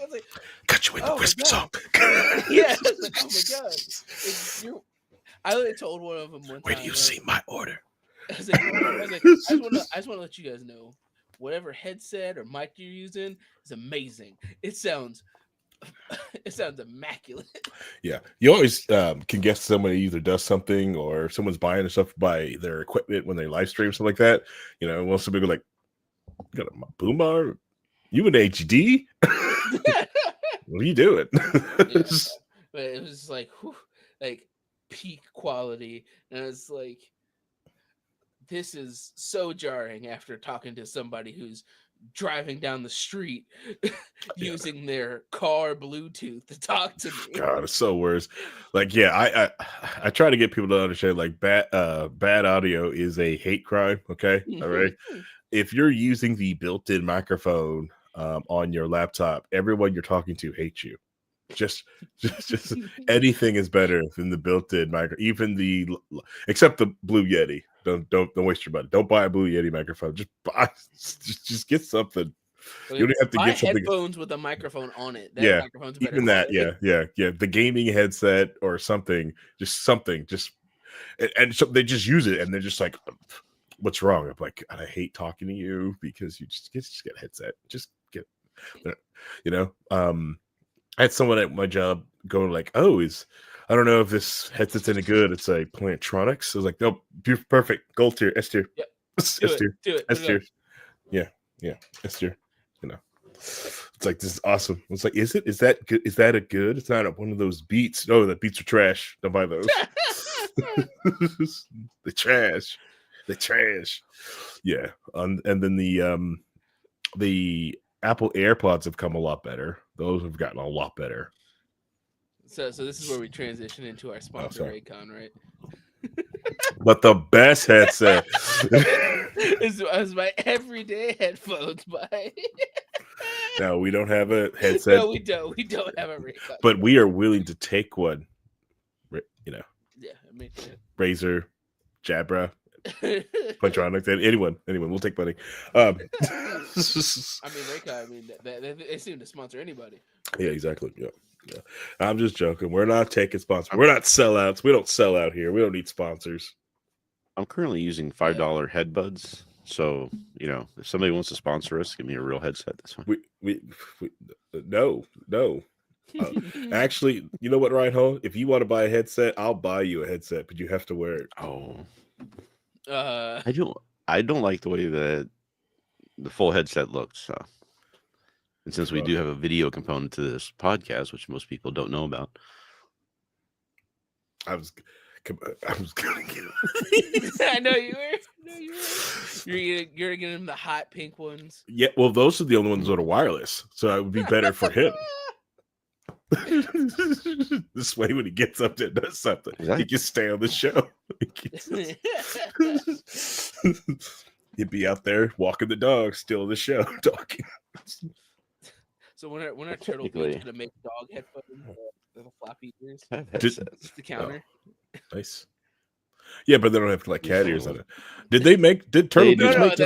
was like, Cut you in the oh my Christmas god, song. yeah. I was like, oh my god. I literally told one of them one Where time. do you see my order? I was like, I just want to let you guys know, whatever headset or mic you're using is amazing. It sounds immaculate. Yeah, you always can guess somebody either does something or someone's buying stuff by their equipment when they live stream, something like that. Once somebody go like, "You got a boombar? You in HD? What are you doing?" Yeah, but it was just like, whew, like peak quality, and it's like, this is so jarring after talking to somebody who's driving down the street using their car Bluetooth to talk to me. God, it's so worse. Like, yeah, I try to get people to understand like bad audio is a hate crime. Okay, all right. If you're using the built-in microphone on your laptop, everyone you're talking to hates you. Just anything is better than the built-in micro, even except the Blue Yeti. Don't waste your money. Don't buy a Blue Yeti microphone. Just buy, just get something. You don't have to Buy get something. headphones with a microphone on it. That Yeah, microphone's better even that. quality. Yeah. The gaming headset or something. Just something. And so they just use it, and they're just like, "What's wrong?" I'm like, "I hate talking to you because you just get a headset. Just get, you know." I had someone at my job go like, "Oh, I don't know if this headset's any good. It's like Plantronics." I was like, "Nope, perfect, gold tier, S tier, Yep. S Do it. tier, Do it. S tier, yeah, S tier." It's like, this is awesome. It's like, is it? Is that good? Is that a good? It's not one of those Beats. Oh, the Beats are trash. Don't buy those. The trash. Yeah, and then the Apple AirPods have come a lot better. Those have gotten a lot better. So this is where we transition into our sponsor, Raycon, right? But the best headset is my everyday headphones. By no, we don't have a headset. No, we don't. We don't have a Raycon. But we are willing to take one. Yeah, I mean, Razer, Jabra, Plantronics, anyone, we'll take money. I mean, Raycon. I mean, they seem to sponsor anybody. Yeah, exactly. Yeah. I'm just joking. We're not taking sponsors. We're not sellouts. We don't sell out here. We don't need sponsors. I'm currently using $5 headbuds. So, if somebody wants to sponsor us, give me a real headset. That's fine. No. Actually, you know what, Reinhold? If you want to buy a headset, I'll buy you a headset, but you have to wear it. Oh. I don't like the way that the full headset looks. So. And since we do have a video component to this podcast, which most people don't know about, I was gonna get it. I know you were. You're gonna get him the hot pink ones. Yeah, well, those are the only ones that are wireless, so it would be better for him. This way, when he gets up there and does something, he can stay on the show. He'd be out there walking the dog, still on the show, talking. So when our Turtle Beach gonna make dog headphones with the floppy ears, just the counter. Oh, nice. Yeah, but they don't have like cat ears on it. Did Turtle Beach No, make?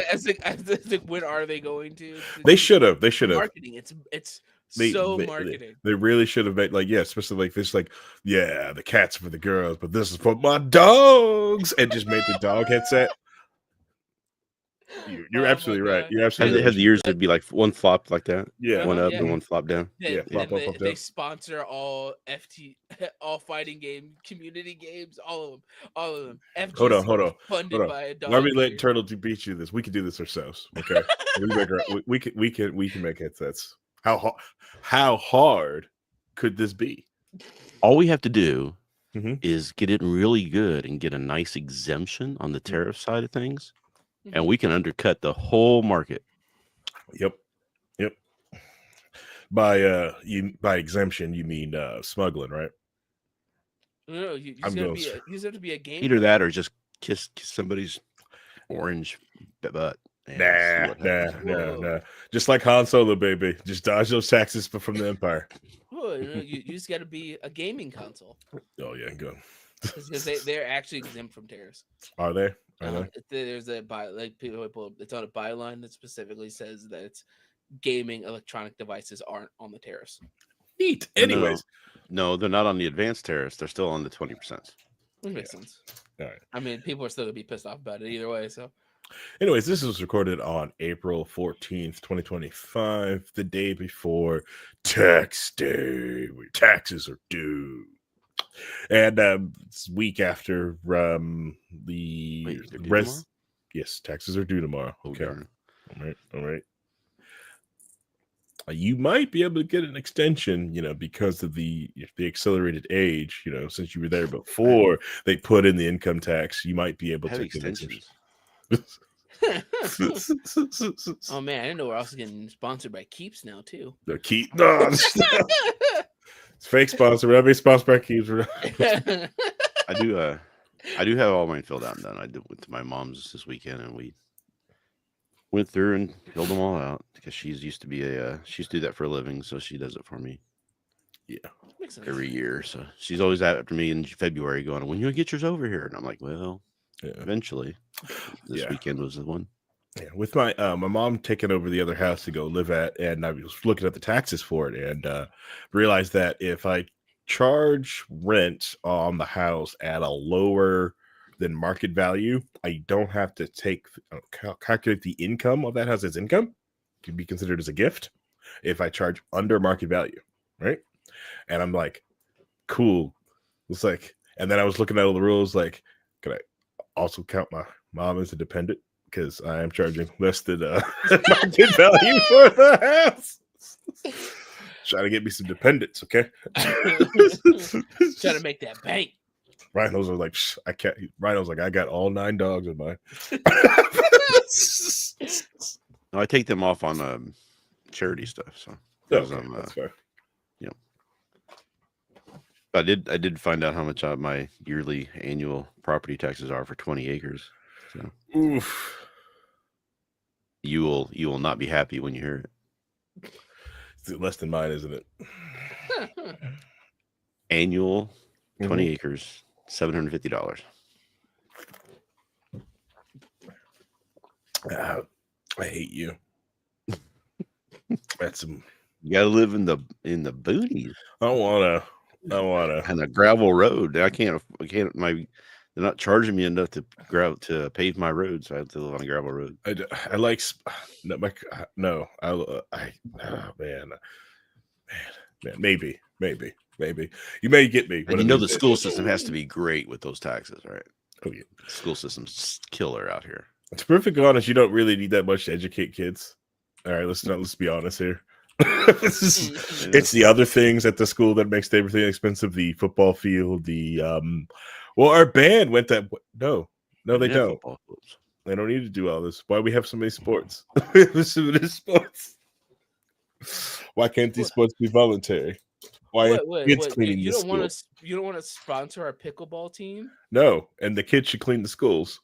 I think when are they going to? They should have. Marketing. It's marketing. They really should have made especially like this, the cats for the girls, but this is for my dogs, and just made the dog headset. You're absolutely right. You're absolutely right. Had the ears would be like one flop like that. Yeah, one up and one flop down. Flop up, they sponsor all all fighting game community games, all of them. FGC hold on. Funded by a dog. Why are we letting Turtle Beach do this? We can do this ourselves. Okay, we can make headsets. How hard could this be? All we have to do is get it really good and get a nice exemption on the tariff side of things. And we can undercut the whole market. Yep. By exemption, you mean smuggling, right? No, you just have to be a game. Either that or just kiss somebody's orange butt. Nah. Just like Han Solo, baby. Just dodge those taxes from the Empire. Well, you just got to be a gaming console. Oh yeah, go. Because they're actually exempt from tariffs. Are they? There's it's on a byline that specifically says that gaming electronic devices aren't on the tariffs. Neat. No, Anyways, no, they're not on the advanced tariffs. They're still on the 20%. It makes sense. all right. I mean, people are still gonna be pissed off about it either way. So Anyways, this was recorded on April 14th, 2025, the day before tax day, where taxes are due. And it's a week after the Wait, they're due rest. Yes, taxes are due tomorrow. Oh, Okay. darn. All right. You might be able to get an extension, because of the accelerated age, since you were there before they put in the income tax, you might be able Have to get an extensions. oh man, I didn't know we're also getting sponsored by Keeps now too. The key. No, it's fake sponsor. We're not being sponsored by Keeps. I do have all mine filled out and done. I went to my mom's this weekend and we went through and filled them all out because she's used to be she used to do that for a living, so she does it for me. Yeah, Makes sense. Every year. So she's always after me in February going, when you gonna get yours over here? And I'm like, well, eventually. This weekend was the one. Yeah, with my mom taking over the other house to go live at, and I was looking at the taxes for it and realized that if I charge rent on the house at a lower than market value, I don't have to calculate the income of that house as income. It can be considered as a gift if I charge under market value, right? And I'm like, cool. It's like, and then I was looking at all the rules, like, can I also count my mom as a dependent? Because I am charging less than market value for the house. Trying to get me some dependents, okay? Trying to make that bank. Rhinos are like, I can't. Rhinos like, I got all 9 dogs in mine. No, I take them off on charity stuff. So okay, that's fair. I did find out how much my yearly annual property taxes are for 20 acres. So oof. You will not be happy when you hear it. It's less than mine, isn't it? Annual 20 acres, $750. I hate you. That's some. You gotta live in the boonies. I wanna. And a gravel road. I can't. They're not charging me enough to pave my road, so I have to live on a gravel road. I like no. Man, maybe you may get me. And the school system has to be great with those taxes, right? Oh yeah, the school system's killer out here. To be perfectly honest, you don't really need that much to educate kids. Letlet's be honest here. It's the other things at the school that makes everything expensive. The football field, our band went that. No, they don't. They don't need to do all this. Why we have so many sports? We have so many sports. Why can't these sports be voluntary? Why kids cleaning you the don't want schools? to? You don't want to sponsor our pickleball team? No, and the kids should clean the schools.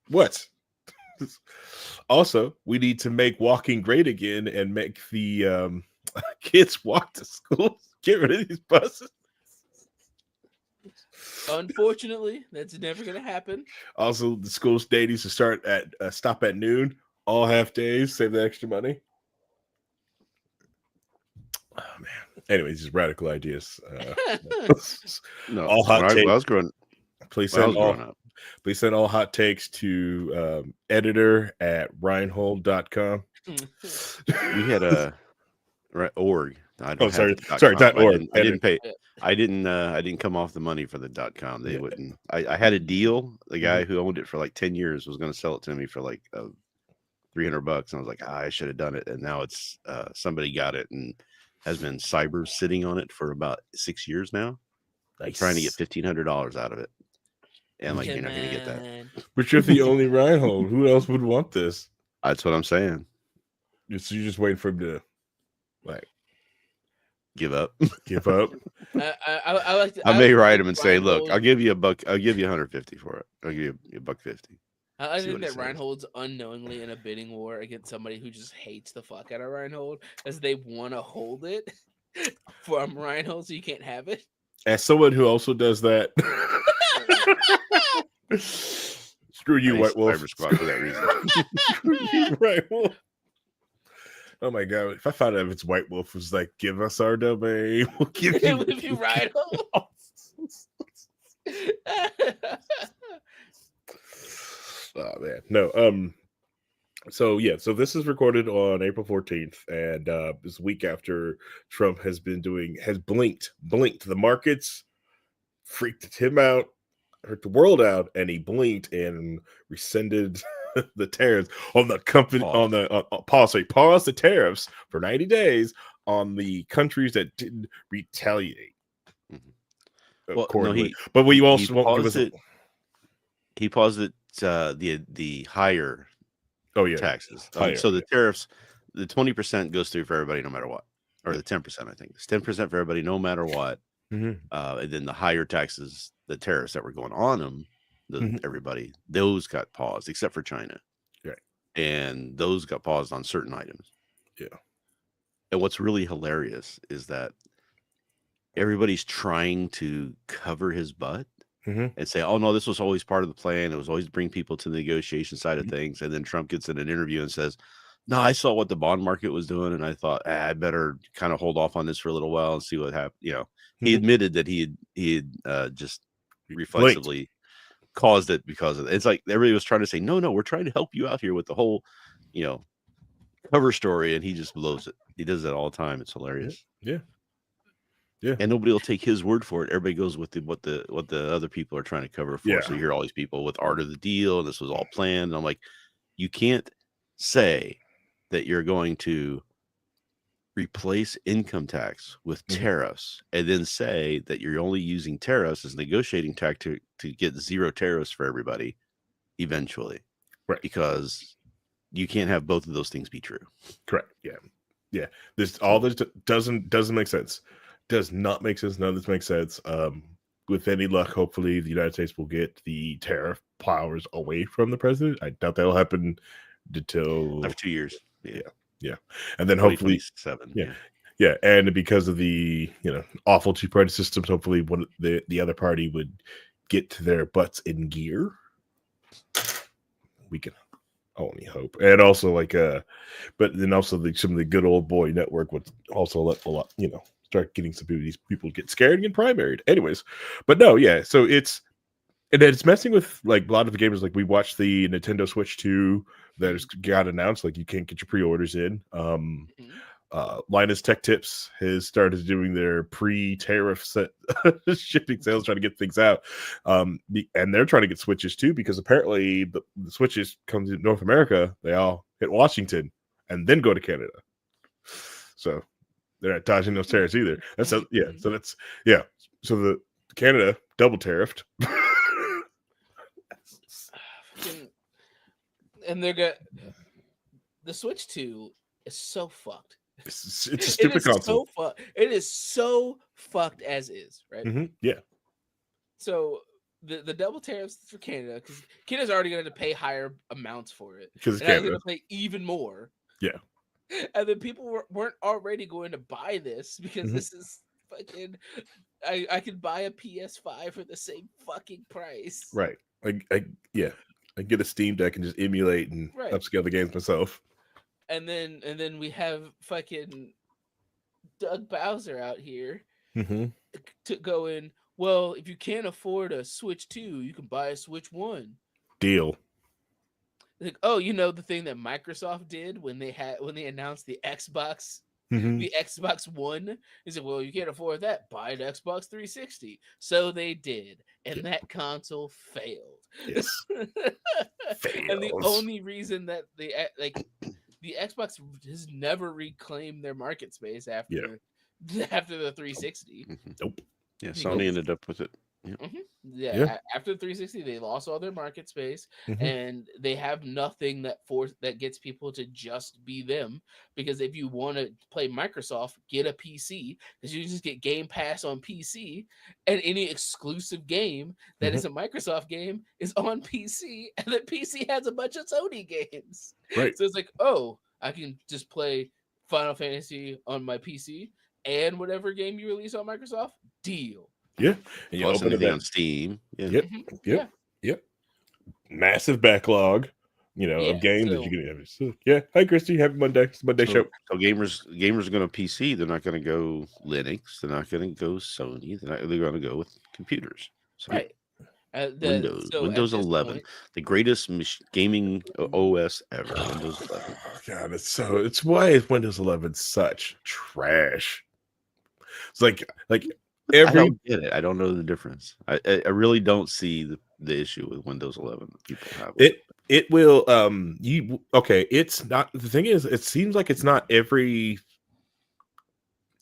What? Also, we need to make walking great again and make the kids walk to school. Get rid of these buses. Unfortunately, that's never going to happen. Also, the school's day needs to stop at noon, all half days, save the extra money. Oh man. Anyways, these radical ideas. No, all hot takes. I was growing. Please send all hot takes to editor@reinhold.com. We had a org. Sorry, .org. I didn't come off the money for the .com. They wouldn't. I had a deal. The guy who owned it for like 10 years was going to sell it to me for like $300, and I was like, I should have done it. And now it's somebody got it and has been cyber sitting on it for about 6 years now. Like trying to get $1,500 out of it. And like, you're not going to get that. But you're the only Reinhold. Who else would want this? That's what I'm saying. So you're just waiting for him to like give up. I may write him and say, look, I'll give you $100. I'll give you 150 for it. I'll give you $150. I think that Reinhold's unknowingly in a bidding war against somebody who just hates the fuck out of Reinhold, as they want to hold it from Reinhold, so you can't have it. As someone who also does that, Screw I you, used White Wolf. Cyber Squad for that reason. Screw you, White Wolf. Oh my god! If I found out if it's White Wolf was like, give us our domain, we'll give you. If you ride home. Oh man, no. So yeah, so this is recorded on April 14th, and this week after Trump has blinked. The markets freaked him out, hurt the world out, and he blinked and rescinded the tariffs on the company Pause. on the pause the tariffs for 90 days on the countries that didn't retaliate. Well, no, accordingly. But we also won't give us it. He paused it. The higher taxes. higher, So the tariffs, the 20% goes through for everybody no matter what, or the 10%. I think it's 10% for everybody no matter what. And then the higher taxes, the tariffs that were going on them, everybody, those got paused except for China. Right. And those got paused on certain items. Yeah. And what's really hilarious is that everybody's trying to cover his butt and say, oh, no, this was always part of the plan. It was always bring people to the negotiation side of things. And then Trump gets in an interview and says, no, I saw what the bond market was doing. And I thought, I better kind of hold off on this for a little while and see what happened. You know, he admitted that he had just reflexively caused it because of it. It's like everybody was trying to say, no, we're trying to help you out here with the whole, cover story. And he just blows it. He does that all the time. It's hilarious. Yeah. And nobody will take his word for it. Everybody goes with what the other people are trying to cover for. Yeah. So you hear all these people with art of the deal, and this was all planned. And I'm like, you can't say that you're going to replace income tax with tariffs and then say that you're only using tariffs as negotiating tactic to get zero tariffs for everybody eventually. Right. Because you can't have both of those things be true. Correct. Yeah. This doesn't make sense. Does not make sense. None of this makes sense. With any luck, hopefully the United States will get the tariff powers away from the president. I doubt that'll happen until after 2 years. Yeah. And then hopefully 7. Yeah. And because of the awful two-party systems, hopefully the other party would get their butts in gear. We can only hope. And also but then also some of the good old boy network would also let a lot, start getting some of these people get scared and get primaried. Anyways, but no, yeah. So it's messing with like a lot of the gamers. Like we watched the Nintendo Switch 2 that got announced. Like you can't get your pre-orders in. Linus Tech Tips has started doing their pre-tariff set shipping sales, trying to get things out. And they're trying to get Switches too, because apparently the Switches come to North America, they all hit Washington and then go to Canada. So they're not dodging those tariffs either. So the Canada double tariffed. And they're good. The Switch 2 is so fucked. It's a stupid console. It is so fucked as is, right? Yeah. So the double tariffs for Canada, because Canada's already going to pay higher amounts for it, because they're going to pay even more. Yeah. And then people weren't already going to buy this because this is fucking. I could buy a PS5 for the same fucking price. Right. I get a Steam Deck and just emulate and upscale the games myself. And then we have fucking Doug Bowser out here to go in. Well, if you can't afford a Switch 2, you can buy a Switch 1. Deal. Like, oh, the thing that Microsoft did when they announced the Xbox, the Xbox One. He said, well, you can't afford that. Buy an Xbox 360. So they did, and that console failed. Yes. And the only reason that the Xbox has never reclaimed their market space after the 360. Nope. Yeah, Sony ended up with it. Yeah. After the 360, they lost all their market space, and they have nothing that gets people to just be them. Because if you want to play Microsoft, get a PC, because you just get Game Pass on PC, and any exclusive game that is a Microsoft game is on PC, and the PC has a bunch of Sony games. Right. So it's like, oh, I can just play Final Fantasy on my PC and whatever game you release on Microsoft. Deal. Yeah. And you Plus open it on Steam. Yep. massive backlog, Yeah. of games that So you can have. So, yeah. Hi, Christy. Happy Monday. It's Monday show. So gamers are going to PC. They're not going to go Linux. They're not going to go Sony. They're going to go with computers. So right. So at Windows this 11, point, the greatest gaming OS ever. Windows 11. Oh, God, it's why is Windows 11 such trash? It's like I every don't get it. I don't know the difference. I really don't see the issue with Windows 11 that people have with it. it will you okay. It's not the thing is. It seems like it's not every.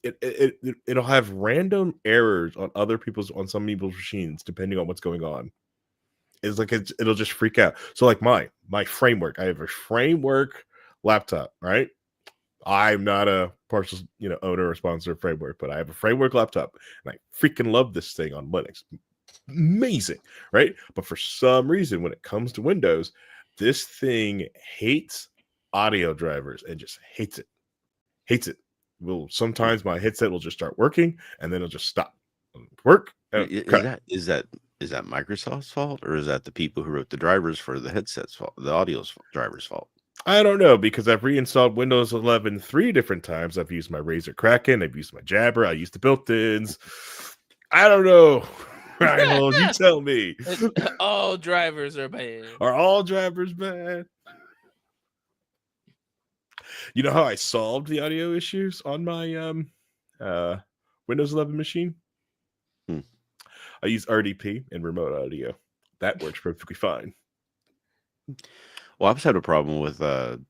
It'll have random errors on some people's machines depending on what's going on. It's like it'll just freak out. So like my framework, I have a framework laptop, right? I'm not a partial, owner or sponsor of framework, but I have a framework laptop, and I freaking love this thing on Linux. Amazing, right? But for some reason, when it comes to Windows, this thing hates audio drivers and just hates it. Hates it. Will sometimes my headset will just start working and then it'll just stop. Work. Is that Microsoft's fault, or is that the people who wrote the drivers for the headset's fault, the audio's drivers' fault? I don't know, because I've reinstalled Windows 11 3 different times. I've used my Razer Kraken, I've used my Jabber, I used the built-ins. I don't know. Reinhold, you tell me. all drivers are bad. Are all drivers bad? You know how I solved the audio issues on my Windows 11 machine? I use RDP and remote audio. That works perfectly fine. Well, I've had a problem with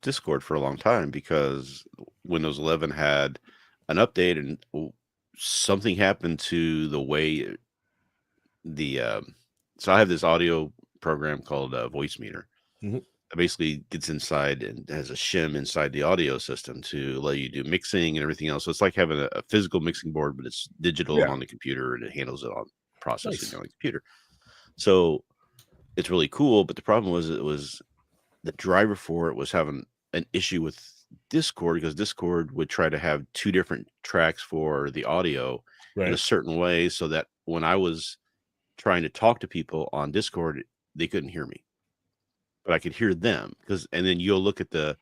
Discord for a long time because Windows 11 had an update and something happened to the way so I have this audio program called Voice Meter. Mhm. It basically gets inside and has a shim inside the audio system to let you do mixing and everything else. So it's like having a physical mixing board, but it's digital Yeah. and on the computer, and it handles it on processing Nice. on the computer. So it's really cool. But the problem was the driver for it was having an issue with Discord, because Discord would try to have two different tracks for the audio in a Right. certain way, so that when I was trying to talk to people on Discord, they couldn't hear me, but I could hear them. And then you'll look at the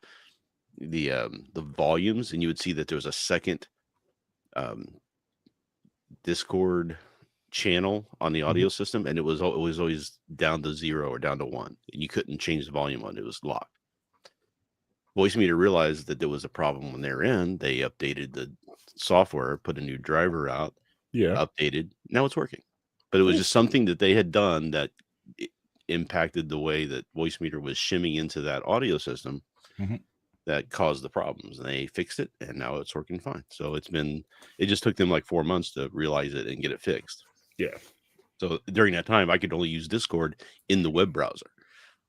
volumes, and you would see that there was a second um, Discord channel on the audio system, and it was always down to 0 or down to 1, and you couldn't change the volume on it. It was locked. Voice Meter realized that there was a problem when they were in. They updated the software, put a new driver out, Yeah. updated. Now it's working. But it was just something that they had done that impacted the way that Voice Meter was shimming into that audio system that caused the problems. And they fixed it, and now it's working fine. So it just took them like 4 months to realize it and get it fixed. Yeah. So during that time, I could only use Discord in the web browser,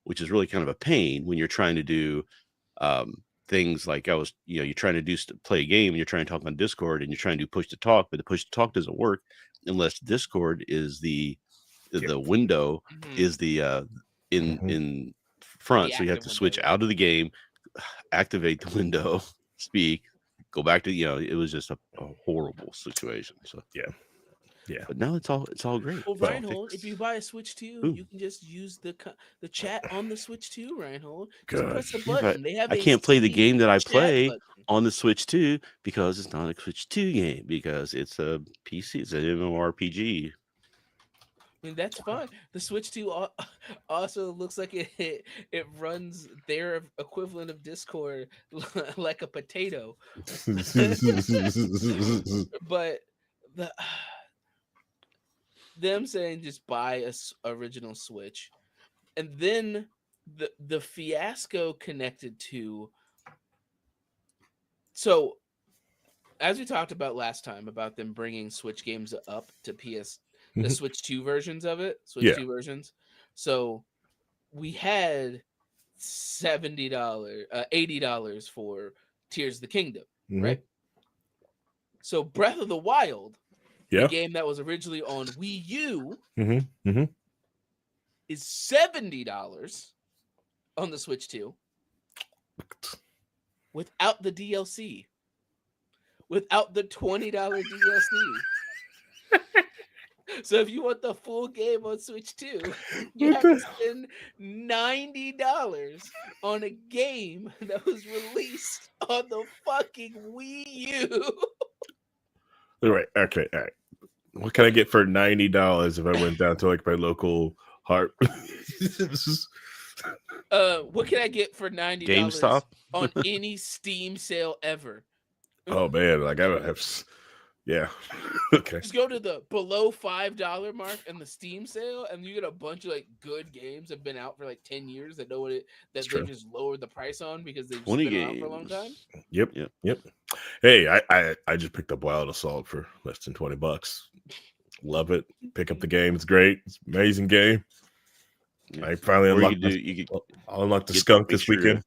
which is really kind of a pain when you're trying to do things like you're trying to play a game, and you're trying to talk on Discord, and you're trying to do push to talk, but the push to talk doesn't work unless Discord is the window is the in front. The So you have active to switch window. out of the game, activate the window, speak, go back to it was just a horrible situation. So Yeah. but now it's all great. Well, It's all Reinhold, if fixed. you buy a Switch 2, Ooh. you can just use the chat on the Switch 2, Reinhold. Just Good. press a Yeah, but button. They have I a can't play the Steam game that I chat play button. on the Switch 2 because it's not a Switch 2 game, because it's a PC. It's an MMORPG. I mean, that's fine. The Switch 2 also looks like it runs their equivalent of Discord like a potato. But the them saying just buy a original Switch, and then the fiasco connected to. So as we talked about last time about them bringing Switch games up to the Switch 2 versions of it, Switch 2 versions. So we had $70, $80 for Tears of the Kingdom, right? So Breath of the Wild, the game that was originally on Wii U, is $70 on the Switch 2 without the DLC. Without the $20 DLC. So if you want the full game on Switch 2, you What have to the? spend $90 on a game that was released on the fucking Wii U. All right. Okay. All right. What can I get for $90 if I went down to like my local heart? What can I get for $90 GameStop. on any Steam sale ever? Oh man, like I don't have. Yeah. Okay. Just go to the below $5 mark in the Steam sale, and you get a bunch of like good games that have been out for like 10 years that know what it It's that they've true. just lowered the price on because they've just 20 been around for a long time. games. Yep. Yep. Yep. Hey, I just picked up Wild Assault for less than $20. Love it. Pick up the game. It's great. It's an amazing game. Yeah. I finally Or you unlocked. could do you could I'll unlock the get skunk make this sure weekend.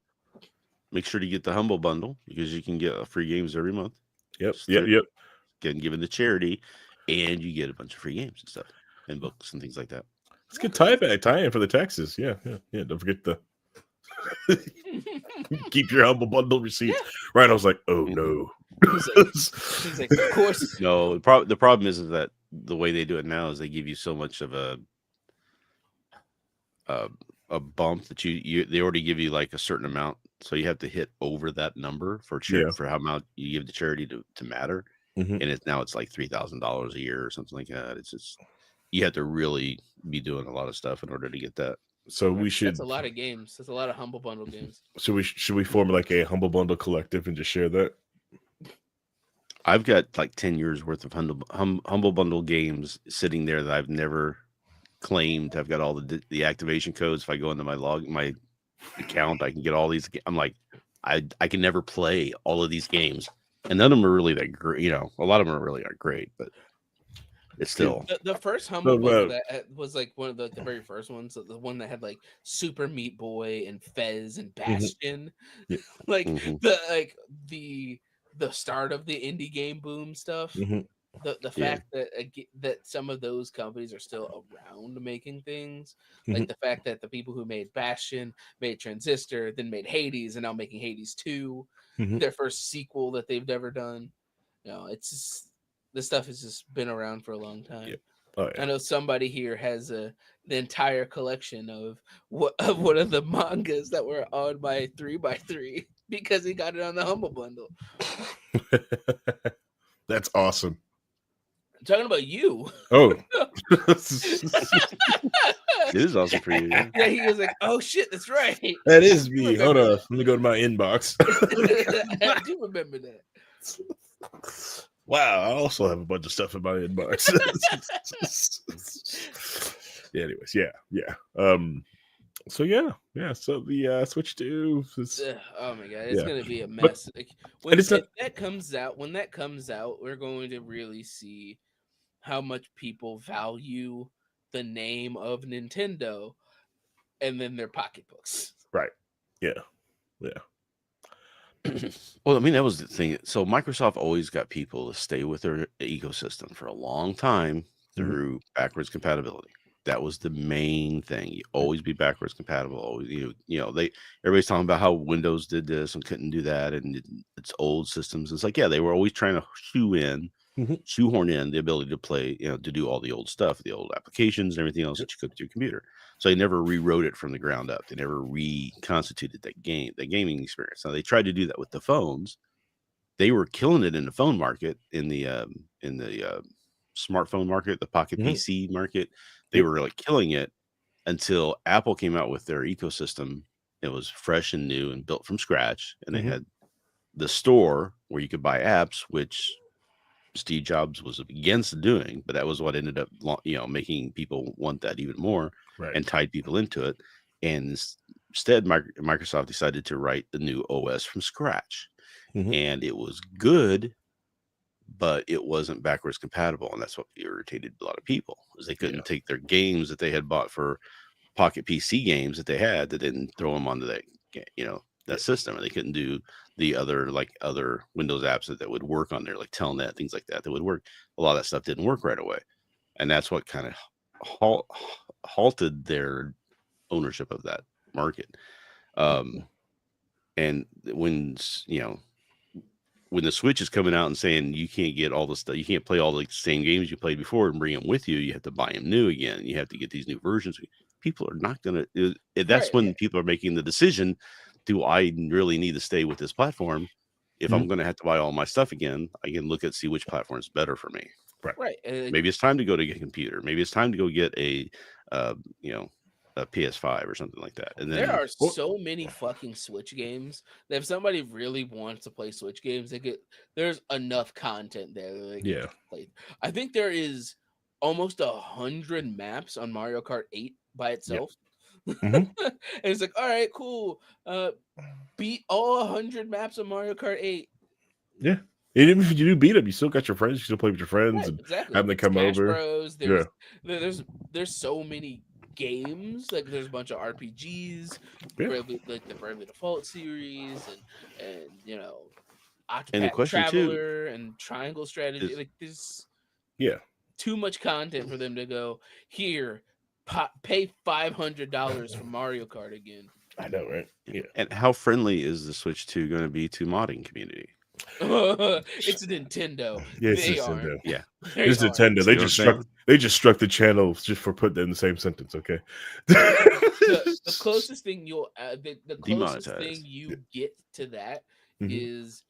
make sure to get the Humble Bundle because you can get free games every month. Yep. Just Yep. Yep. getting given to charity, and you get a bunch of free games and stuff, and books and things like that. It's a good tie-in for the taxes. Yeah. Yeah. Yeah. Don't forget the keep your Humble Bundle receipts. Yeah. Right. I was like, oh Mhm. no. He's like, of course. No, the problem is that the way they do it now is they give you so much of a bump that they already give you like a certain amount, so you have to hit over that number Yeah. for how amount you give to charity to matter, Mhm. and it's like $3,000 a year or something like that. It's just you have to really be doing a lot of stuff in order to get that. So we should. That's a lot of games. That's a lot of Humble Bundle games. So should we form like a Humble Bundle collective and just share that? I've got like 10 years worth of Humble Bundle games sitting there that I've never claimed. I've got all the activation codes. If I go into my account, I can get all these. I'm like, I can never play all of these games, and none of them are really that great. You know, a lot of them are really aren't great, but it's still. The first Humble So, Bundle that was like one of the very first ones, the one that had like Super Meat Boy and Fez and Bastion, Yeah. like Mhm. the start of the indie game boom stuff. Mhm. The Yeah. fact that that some of those companies are still around making things, like Mhm. the fact that the people who made Bastion made Transistor, then made Hades, and now making Hades 2, Mhm. their first sequel that they've ever done. You know, it's just, this stuff has just been around for a long time. Yep. Oh I yeah. know somebody here has the entire collection of one of the mangas that were on my 3x3 because he got it on the Humble Bundle. That's awesome. I'm talking about you. Oh. It is awesome for you. Yeah. Yeah, he was like, "Oh shit, that's right." That is I do me. Hold remember on. Let me go to my inbox. that. I do remember that. Wow, I also have a bunch of stuff in my inbox. Yeah, anyways, yeah. So yeah. So the Switch 2 is, Oh my god, it's yeah. gonna be a But mess. Like and it's not. when that comes out, we're going to really see how much people value the name of Nintendo and then their pocketbooks. Right. Yeah. Well, I mean, that was the thing. So Microsoft always got people to stay with their ecosystem for a long time through backwards compatibility. That was the main thing. You always be backwards compatible. Always, everybody's talking about how Windows did this and couldn't do that, and it's old systems. It's like, yeah, they were always trying to shoehorn in the ability to play, to do all the old stuff, the old applications and everything else that you could with your computer. So they never rewrote it from the ground up. They never reconstituted that gaming experience. Now they tried to do that with the phones. They were killing it in the phone market, in the smartphone market, the Pocket Mhm. PC market. They Yep. were like killing it until Apple came out with their ecosystem. It was fresh and new and built from scratch, and they Mhm. had the store where you could buy apps, which Steve Jobs was against doing, but that was what ended up, making people want that even more Right. and tied people into it. And instead, Microsoft decided to write the new OS from scratch, Mhm. and it was good, but it wasn't backwards compatible, and that's what irritated a lot of people, is they couldn't take their games that they had bought for Pocket PC games that they had, that didn't throw them onto that, that system, and they couldn't do the other Windows apps that would work on there, like Telnet, things like that would work. A lot of that stuff didn't work right away, and that's what kind of halted their ownership of that market. And when when the Switch is coming out and saying you can't get all the stuff, you can't play all the same games you played before and bring them with you. You have to buy them new again. You have to get these new versions. People are not going to. That's Right. when people are making the decision: do I really need to stay with this platform? If I'm going to have to buy all my stuff again, I can look at see which platform is better for me. Right. Maybe it's time to go to get a computer. Maybe it's time to go get a, you know, a PS5 or something like that. And There then are so many fucking Switch games that if somebody really wants to play Switch games, there's enough content there that they can play. I think there is almost 100 maps on Mario Kart 8 by itself. And it's like, all right, cool. Beat all 100 maps of Mario Kart 8. Yeah. And even if you do beat them, you still got your friends. You still play with your friends and Exactly. have them come Smash over. Bros. There's so many games. Like there's a bunch of RPGs, like the Bravely Default series, and you know, and the Octopath question Traveler and Triangle Strategy. is, Like there's Yeah. too much content for them to go here. Pay $500 for Mario Kart again. I know, right? Yeah. And how friendly is the Switch 2 going to be to modding community? It's a Nintendo. Yeah, it's They Nintendo. aren't. Yeah, It's Nintendo. See They just struck the channel just for putting it in the same sentence. Okay. The closest thing the closest thing you get to that is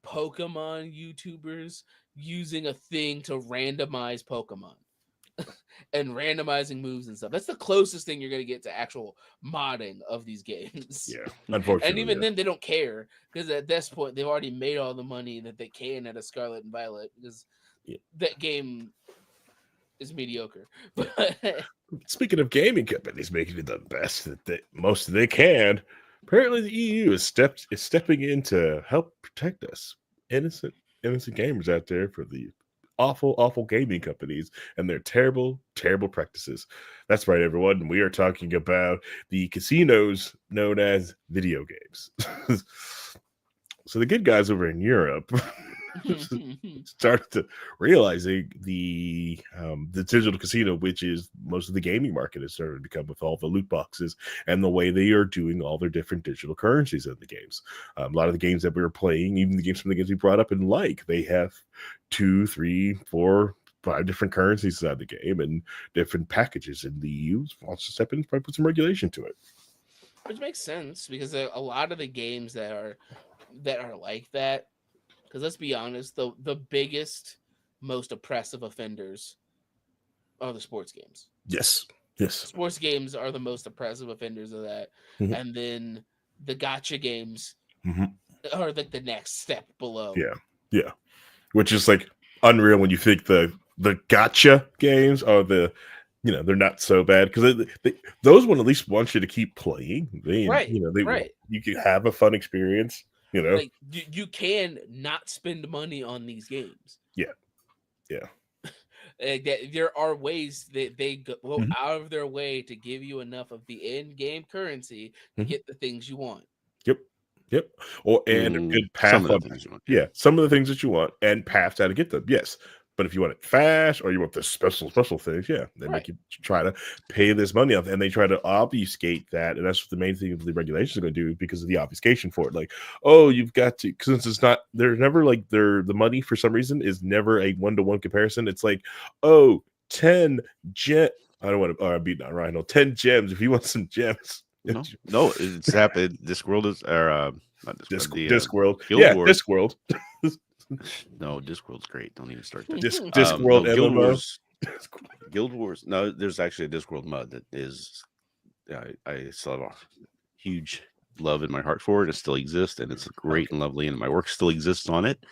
Pokemon YouTubers using a thing to randomize Pokemon and randomizing moves and stuff. That's the closest thing you're going to get to actual modding of these games. Yeah, unfortunately. And even then, they don't care because at this point, they've already made all the money that they can out of Scarlet and Violet because that game is mediocre. But speaking of gaming companies making it the best most they can, apparently the EU is stepping in to help protect us, innocent gamers out there, for the awful gaming companies and their terrible practices. That's right, everyone. We are talking about the casinos known as video games. So the good guys over in Europe started to realizing the digital casino, which is most of the gaming market, has started to become with all the loot boxes and the way they are doing all their different digital currencies in the games. A lot of the games that we were playing, even some of the games we brought up and they have 2, 3, 4, 5 different currencies inside the game and different packages. And the EU wants to step in and probably put some regulation to it. Which makes sense because a lot of the games that are like that. Because let's be honest, the biggest, most oppressive offenders are the sports games. Yes. Sports games are the most oppressive offenders of that. And then the gacha games are like the next step below. Yeah. Which is like unreal when you think the gacha games are they're not so bad because those one at least want you to keep playing. You can have a fun experience. Like you can not spend money on these games. Yeah. There are ways that they go out of their way to give you enough of the in-game currency to get the things you want. Yep. And a good path. Some of the things that you want and paths how to get them. Yes. But if you want it fast or you want the special things, they make you try to pay this money off, and they try to obfuscate that. And that's what the main thing of the regulations are going to do because of the obfuscation for it. Like, oh, you've got to, since it's not, they're never like the money for some reason is never a 1-to-1 comparison. It's like, oh, 10 I don't want to beat that Rhino. 10 gems if you want some gems. No, it's happened. Discworld is not Discworld. Guild Wars. Discworld. No, Discworld's great. Don't even start there. Discworld, no, Guild Wars. Guild Wars. No, there's actually a Discworld mod that is. I still have a huge love in my heart for it. It still exists, and it's great and lovely, and my work still exists on it,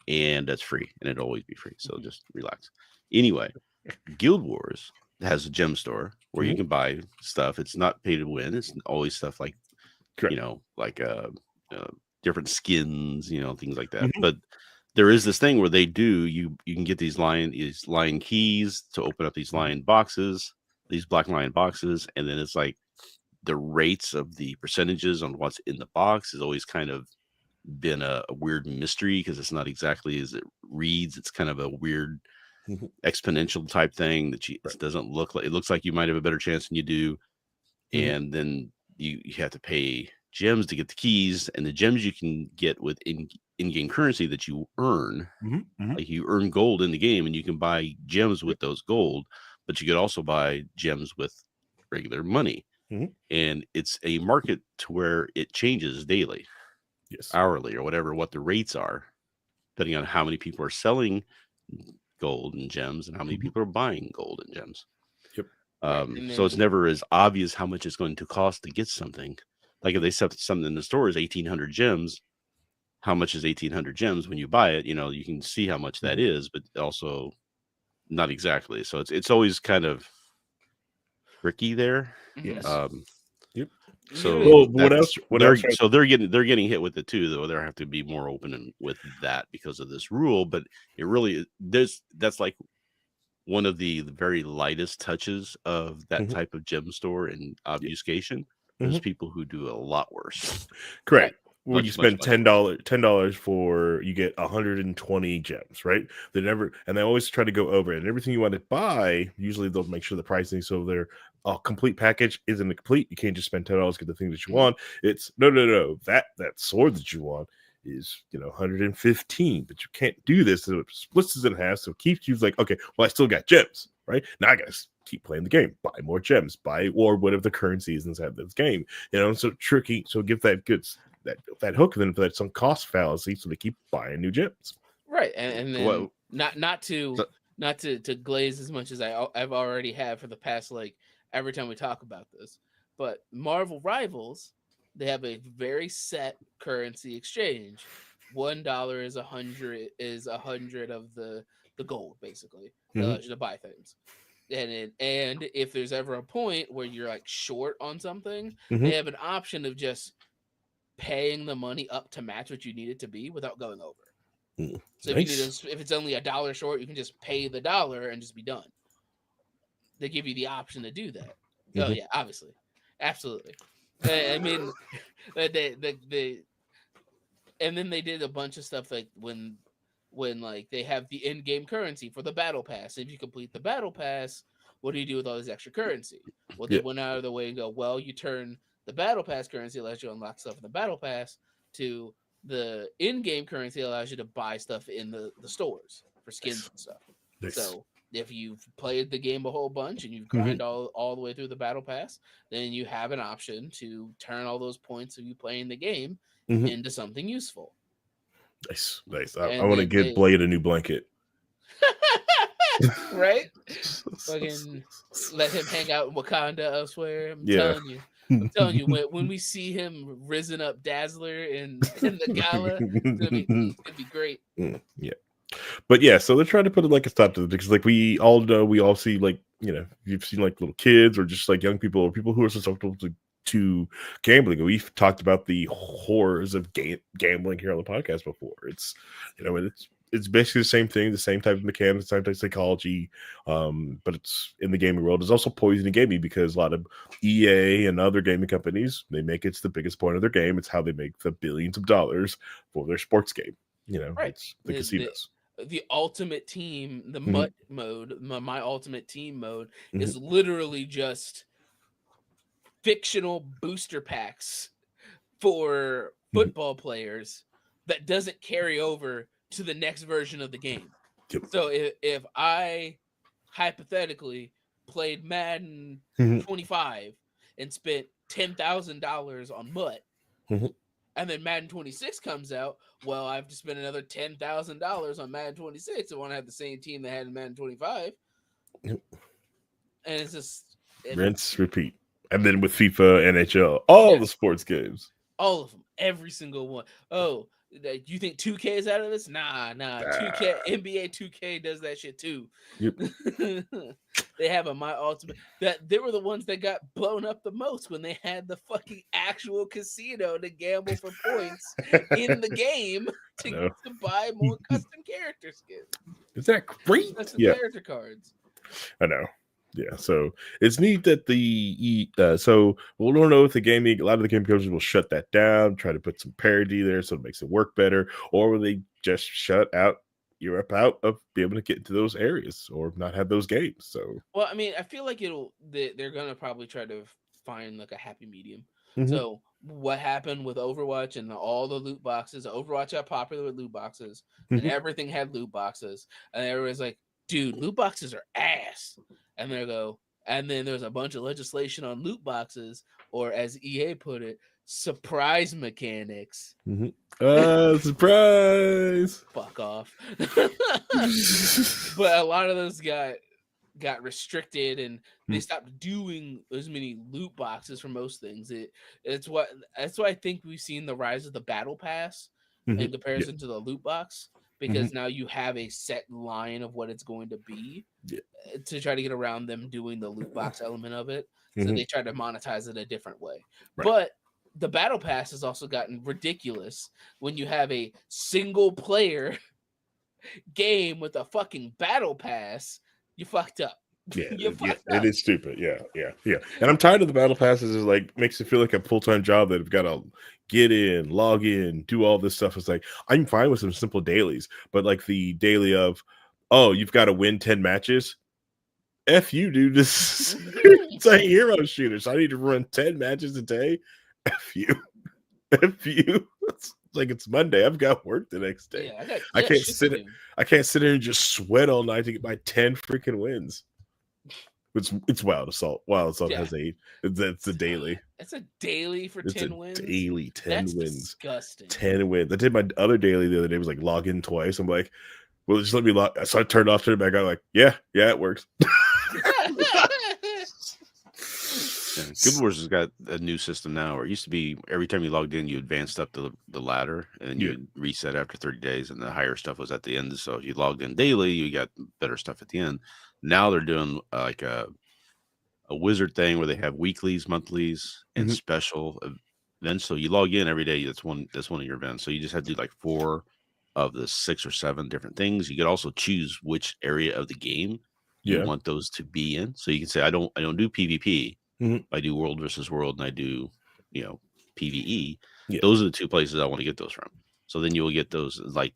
and that's free, and it'll always be free. So just relax. Anyway, Guild Wars has a gem store where you can buy stuff. It's not pay to win. It's always stuff like, different skins, things like that. But there is this thing where they do you can get these lion keys to open up these lion boxes, these black lion boxes, and then it's like the rates of the percentages on what's in the box has always kind of been a weird mystery because it's not exactly as it reads. It's kind of a weird exponential type thing that it doesn't look like. It looks like you might have a better chance than you do, and then you have to pay gems to get the keys, and the gems you can get with in-game currency that you earn. Mm-hmm. Like you earn gold in the game, and you can buy gems with those gold, but you could also buy gems with regular money. Mm-hmm. And it's a market to where it changes daily, Yes. hourly, or whatever, what the rates are, depending on how many people are selling gold and gems and how many Mm-hmm. people are buying gold and gems. Yep. Right. And So it's then never as obvious how much it's going to cost to get something. Like if they sell something in the store is 1,800 gems, how much is 1,800 gems when you buy it? You know, you can see how much that is, but also not exactly. So it's always kind of tricky there. Yes. Um, Yep. so Well, what else? that's What else? they're getting hit with it too, though. They have to be more open with that because of this rule. But it really that's like one of the very lightest touches of that Mhm. type of gem store and obfuscation. There's Mhm. people who do a lot worse. right. Correct. When you spend Much worse. $10 for you get 120 gems, right? They never and they always try to go over it. And everything you want to buy, usually they'll make sure the pricing so their complete package isn't complete. You can't just spend $10 get the thing that you want. It's no. That sword that you want is 115, but you can't do this. So it splits it in half. So it keeps you like, okay, well, I still got gems, right? Now I gotta keep playing the game, buy more gems, buy or whatever the currency is inside this game. So tricky. So give that good that hook, and then for that some cost fallacy, so they keep buying new gems. Right. And then Well, not to so- glaze as much as I've already had for the past, like, every time we talk about this. But Marvel Rivals, they have a very set currency exchange. $1 is 100 of the gold, basically, that Mhm. allows you to buy things. And if there's ever a point where you're like short on something, they Mhm. have an option of just paying the money up to match what you need it to be without going over. So if you need Nice. if it's only $1 short, you can just pay the dollar and just be done. They give you the option to do that. Oh Mhm. yeah, obviously, absolutely. I mean, they and then they did a bunch of stuff like when like they have the in-game currency for the battle pass. If you complete the battle pass, what do you do with all this extra currency? Well, they Yeah. went out of their way and go, well, you turn the battle pass currency allows you to unlock stuff in the battle pass to the in-game currency allows you to buy stuff in the stores for skins Nice. and stuff. Nice. So if you've played the game a whole bunch and you've Mhm. grind all the way through the battle pass, then you have an option to turn all those points of you playing the game Mhm. into something useful. Nice. Nice. I And want to then get they Blade a new blanket. right? Fucking let him hang out in Wakanda elsewhere. Yeah. I'm telling you, when we see him risen up Dazzler in the gala, it's gonna be great. Yeah. But yeah, so they're trying to put it like a stop to it because, like, we all know, we all see, like, you've seen like little kids or just like young people or people who are susceptible to gambling. And we've talked about the horrors of gambling here on the podcast before. And it's basically the same thing, the same type of mechanics, same type of psychology, but it's in the gaming world. It's also poisoning gaming because a lot of EA and other gaming companies, they make it's the biggest point of their game. It's how they make the billions of dollars for their sports game. Right. It's the casinos. The ultimate team, the Mhm. MUT mode, my ultimate team mode Mhm. is literally just fictional booster packs for Mhm. football players that doesn't carry over to the next version of the game. Yep. So if I hypothetically played Madden Mhm. 25 and spent $10,000 on MUT, Mhm. and then Madden 26 comes out, well, I have to spend another $10,000 on Madden 26. I want to have the same team that had in Madden 25, Yep. and it's just Rinse, repeat. And then with FIFA, NHL, all the yes, sports games. all of them, every single one. Oh, you think 2K is out of this? Nah. 2K, Ah, NBA 2K does that shit too. yep. They have a My Ultimate that they were the ones that got blown up the most when they had the fucking actual casino to gamble for points in the game I to, know. to buy more custom character skins, Is that great? custom Yeah, character cards. I know. Yeah, so it's neat that so we don't know if a lot of the game companies will shut that down, try to put some parity there so it makes it work better, or will they just shut out Europe out of being able to get into those areas or not have those games? So, Well, I mean, I feel like they're gonna probably try to find like a happy medium. mhm. So what happened with Overwatch and all the loot boxes. Overwatch got popular with loot boxes, and Mhm. everything had loot boxes, and everybody's like, "Dude, loot boxes are ass." And they go, and then there's a bunch of legislation on loot boxes, or as EA put it, surprise mechanics. Mhm. Surprise! Fuck off. But a lot of those got restricted, and they Mhm. stopped doing as many loot boxes for most things. That's why I think we've seen the rise of the battle pass in Mhm. Yeah. comparison to the loot box, because Mhm. now you have a set line of what it's going to be, Yeah. to try to get around them doing the loot box element of it. So Mhm. they try to monetize it a different way. Right. But the battle pass has also gotten ridiculous when you have a single player game with a fucking battle pass. You fucked up. Yeah, You yeah, fucked it up. is stupid. Yeah, yeah, yeah. And I'm tired of the battle passes. Is like makes it feel like a full time job that I've got to get in, log in, do all this stuff. It's like I'm fine with some simple dailies, but like the daily of, oh, you've got to win 10 matches. F you, dude. This it's a hero shooter, so I need to run 10 matches a day. F you, F you. It's like it's Monday. I've got work the next day. Yeah, I got I can't shit to sit. do. I can't sit here and just sweat all night to get my 10 freaking wins. It's Wild Assault. Wild Assault Yeah, has 8. It's a daily. it's a daily for It's a 10 wins. daily 10 That's wins. disgusting. 10 wins. I did my other daily the other day. Was like log in twice. I'm like, well, just let me log. So I turned off, turned it back. I'm like, yeah, it works. Yeah, Guild Wars has got a new system now where it used to be every time you logged in, you advanced up the ladder and then you Yeah. would reset after 30 days and the higher stuff was at the end. So if you logged in daily, you got better stuff at the end. Now they're doing like a wizard thing where they have weeklies, monthlies, and Mhm. special events. So you log in every day. That's one of your events. So you just have to do like 4 of the 6 or 7 different things. You could also choose which area of the game you Yeah. want those to be in. So you can say I don't do PvP. Mhm. I do world versus world and I do, PvE. Yeah. Those are the 2 places I want to get those from. So then you will get those like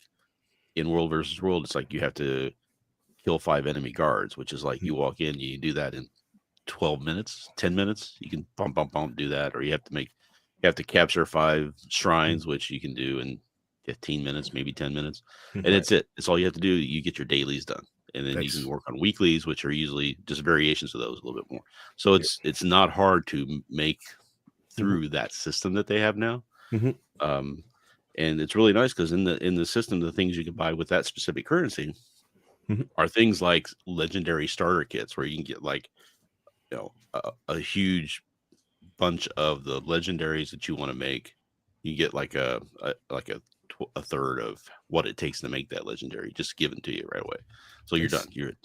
in world versus world. It's like you have to kill 5 enemy guards, which is like Mhm. you walk in, you do that in 12 minutes, 10 minutes. You can bump, bump, bump, do that. Or you have to capture 5 Mhm. shrines, which you can do in 15 minutes, maybe 10 minutes. And Right. it's it. It's all you have to do. You get your dailies done. And then you can Nice. work on weeklies, which are usually just variations of those a little bit more. So Yeah. it's not hard to make Mhm. through that system that they have now. Mhm. Um, and it's really nice because in the system, the things you can buy with that specific currency Mhm. are things like legendary starter kits where you can get like a huge bunch of the legendaries that you want to make. You get like a third of what it takes to make that legendary just given to you right away. So you're done. Nice.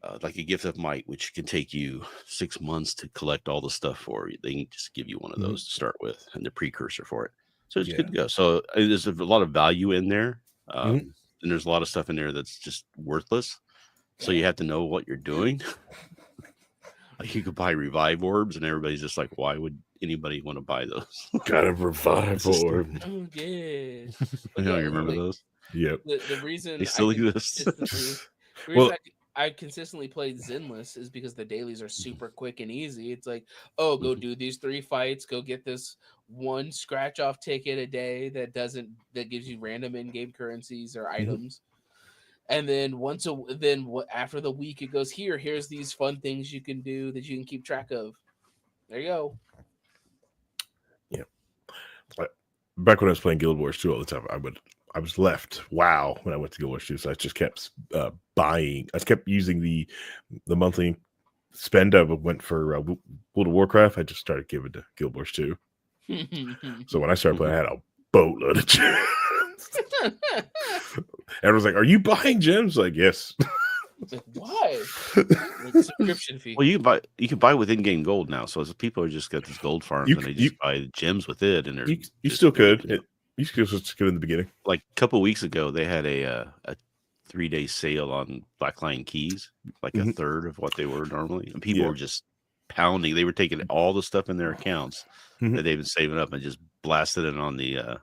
It's like a gift of might, which can take you 6 months to collect all the stuff for you. They can just give you one of Mhm. those to start with and the precursor for it. So it's good Yeah. to go. So there's a lot of value in there. Mhm. And there's a lot of stuff in there that's just worthless. So Yeah. you have to know what you're doing. Like you could buy revive orbs, and everybody's just like, "Why would anybody want to buy those?" Got a revive It's just, orb. Oh yeah. you But know, yeah, you it's remember like those? the Yep. the They reason I still can exist. consistently the reason Well, I consistently played Zenless is because the dailies are super quick and easy. It's like, oh, go Mhm, do these 3 fights, go get this one scratch off ticket a day that gives you random in-game currencies or mhm. items. And then after the week it goes, here's these fun things you can do that you can keep track of. There you go. Yeah. But back when I was playing Guild Wars 2 all the time, I was left wow when I went to Guild Wars 2. So I just kept buying. I just kept using the monthly spend I went for World of Warcraft. I just started giving to Guild Wars 2. So when I started playing, mhm. I had a boatload of gems. Everyone's like, "Are you buying gems?" Like, yes. It's like, why? Like subscription fee. Well, you can buy with in-game gold now. So as people are just got these gold farms, you and they you just buy gems with it, and they're you just still doing could. You still good in the beginning. like a couple weeks ago, they had a 3-day sale on Black Lion keys, like a Mhm. third of what they were normally, and people Yeah. were just pounding. They were taking all the stuff in their accounts Mhm. that they've been saving up and just blasted it on the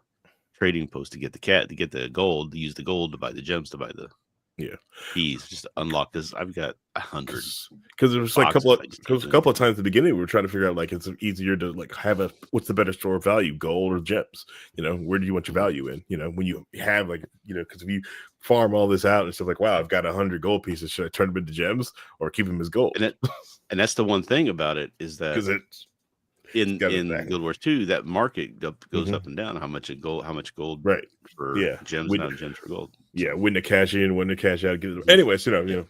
trading post to get the gold, to use the gold to buy the gems to buy the Yeah. keys just to unlock this. I've got 100 Because it was like boxes I just a couple of times at the beginning we were trying to figure out like it's easier to like have what's the better store of value, gold or gems? Where do you want your value in? When you have like because if you farm all this out and stuff like, wow, I've got 100 gold pieces, should I turn them into gems or keep them as gold? And that's the one thing about it is that because it's in Guild Wars 2, that market goes up and down. How much gold right for gems, not gems for gold. Yeah, when to cash in, when to cash out. Anyways, MMO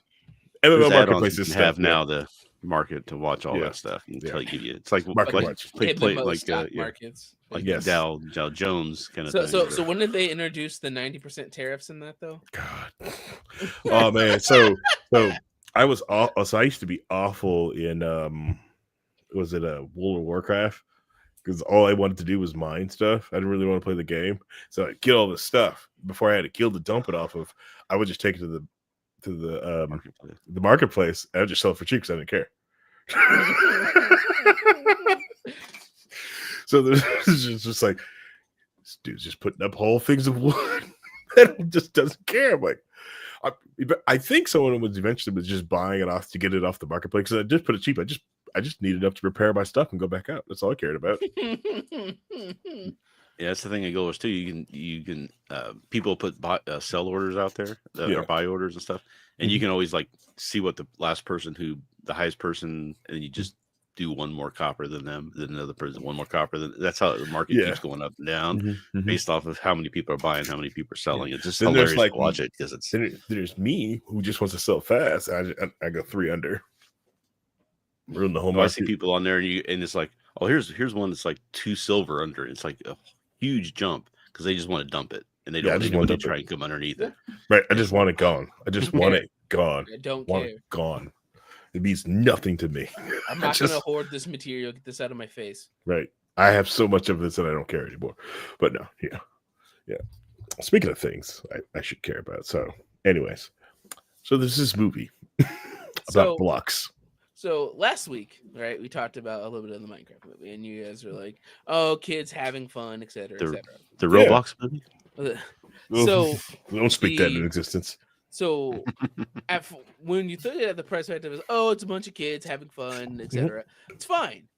there's marketplace you is can have now the market to watch all that stuff and give you. It's like stock markets, like Dow Jones kind of thing. So when did they introduce the 90% tariffs in that though? God, oh man, so I was so I used to be awful in was it a World of Warcraft? Because all I wanted to do was mine stuff. I didn't really want to play the game, so I'd get all this stuff before I had a guild to dump it off of. I would just take it to the marketplace. And I'd just sell it for cheap because I didn't care. So there's just like this dude's just putting up whole things of wood and just doesn't care. I'm like, I think someone was eventually just buying it off to get it off the marketplace because I just put it cheap. I just needed enough to repair my stuff and go back out. That's all I cared about. Yeah, that's the thing at Guild Wars 2. You can people put sell orders out there or buy orders and stuff, and you can always like see what the highest person, and you just do one more copper than them, then another person one more copper. That's how the market keeps going up and down based off of how many people are buying, how many people are selling. It's just hilarious to watch it because it's. There's me who just wants to sell fast. I go 3 under. Ruin the whole market. I see people on there and it's like, oh, here's one that's like 2 silver under. It's like a huge jump because they just want to dump it and they don't want to try and come underneath it. Right. I just want it gone. I just want it gone. I don't want care. It gone. It means nothing to me. I'm not going to hoard this material. Get this out of my face. Right. I have so much of this that I don't care anymore. But no, yeah. Speaking of things I should care about. So, anyways, so there's this movie about blocks. So last week, right, we talked about a little bit of the Minecraft movie, and you guys were like, "Oh, kids having fun, etc., etc." The Roblox movie. So don't speak that into existence. So when you think at the perspective is, oh, it's a bunch of kids having fun, etc., it's fine.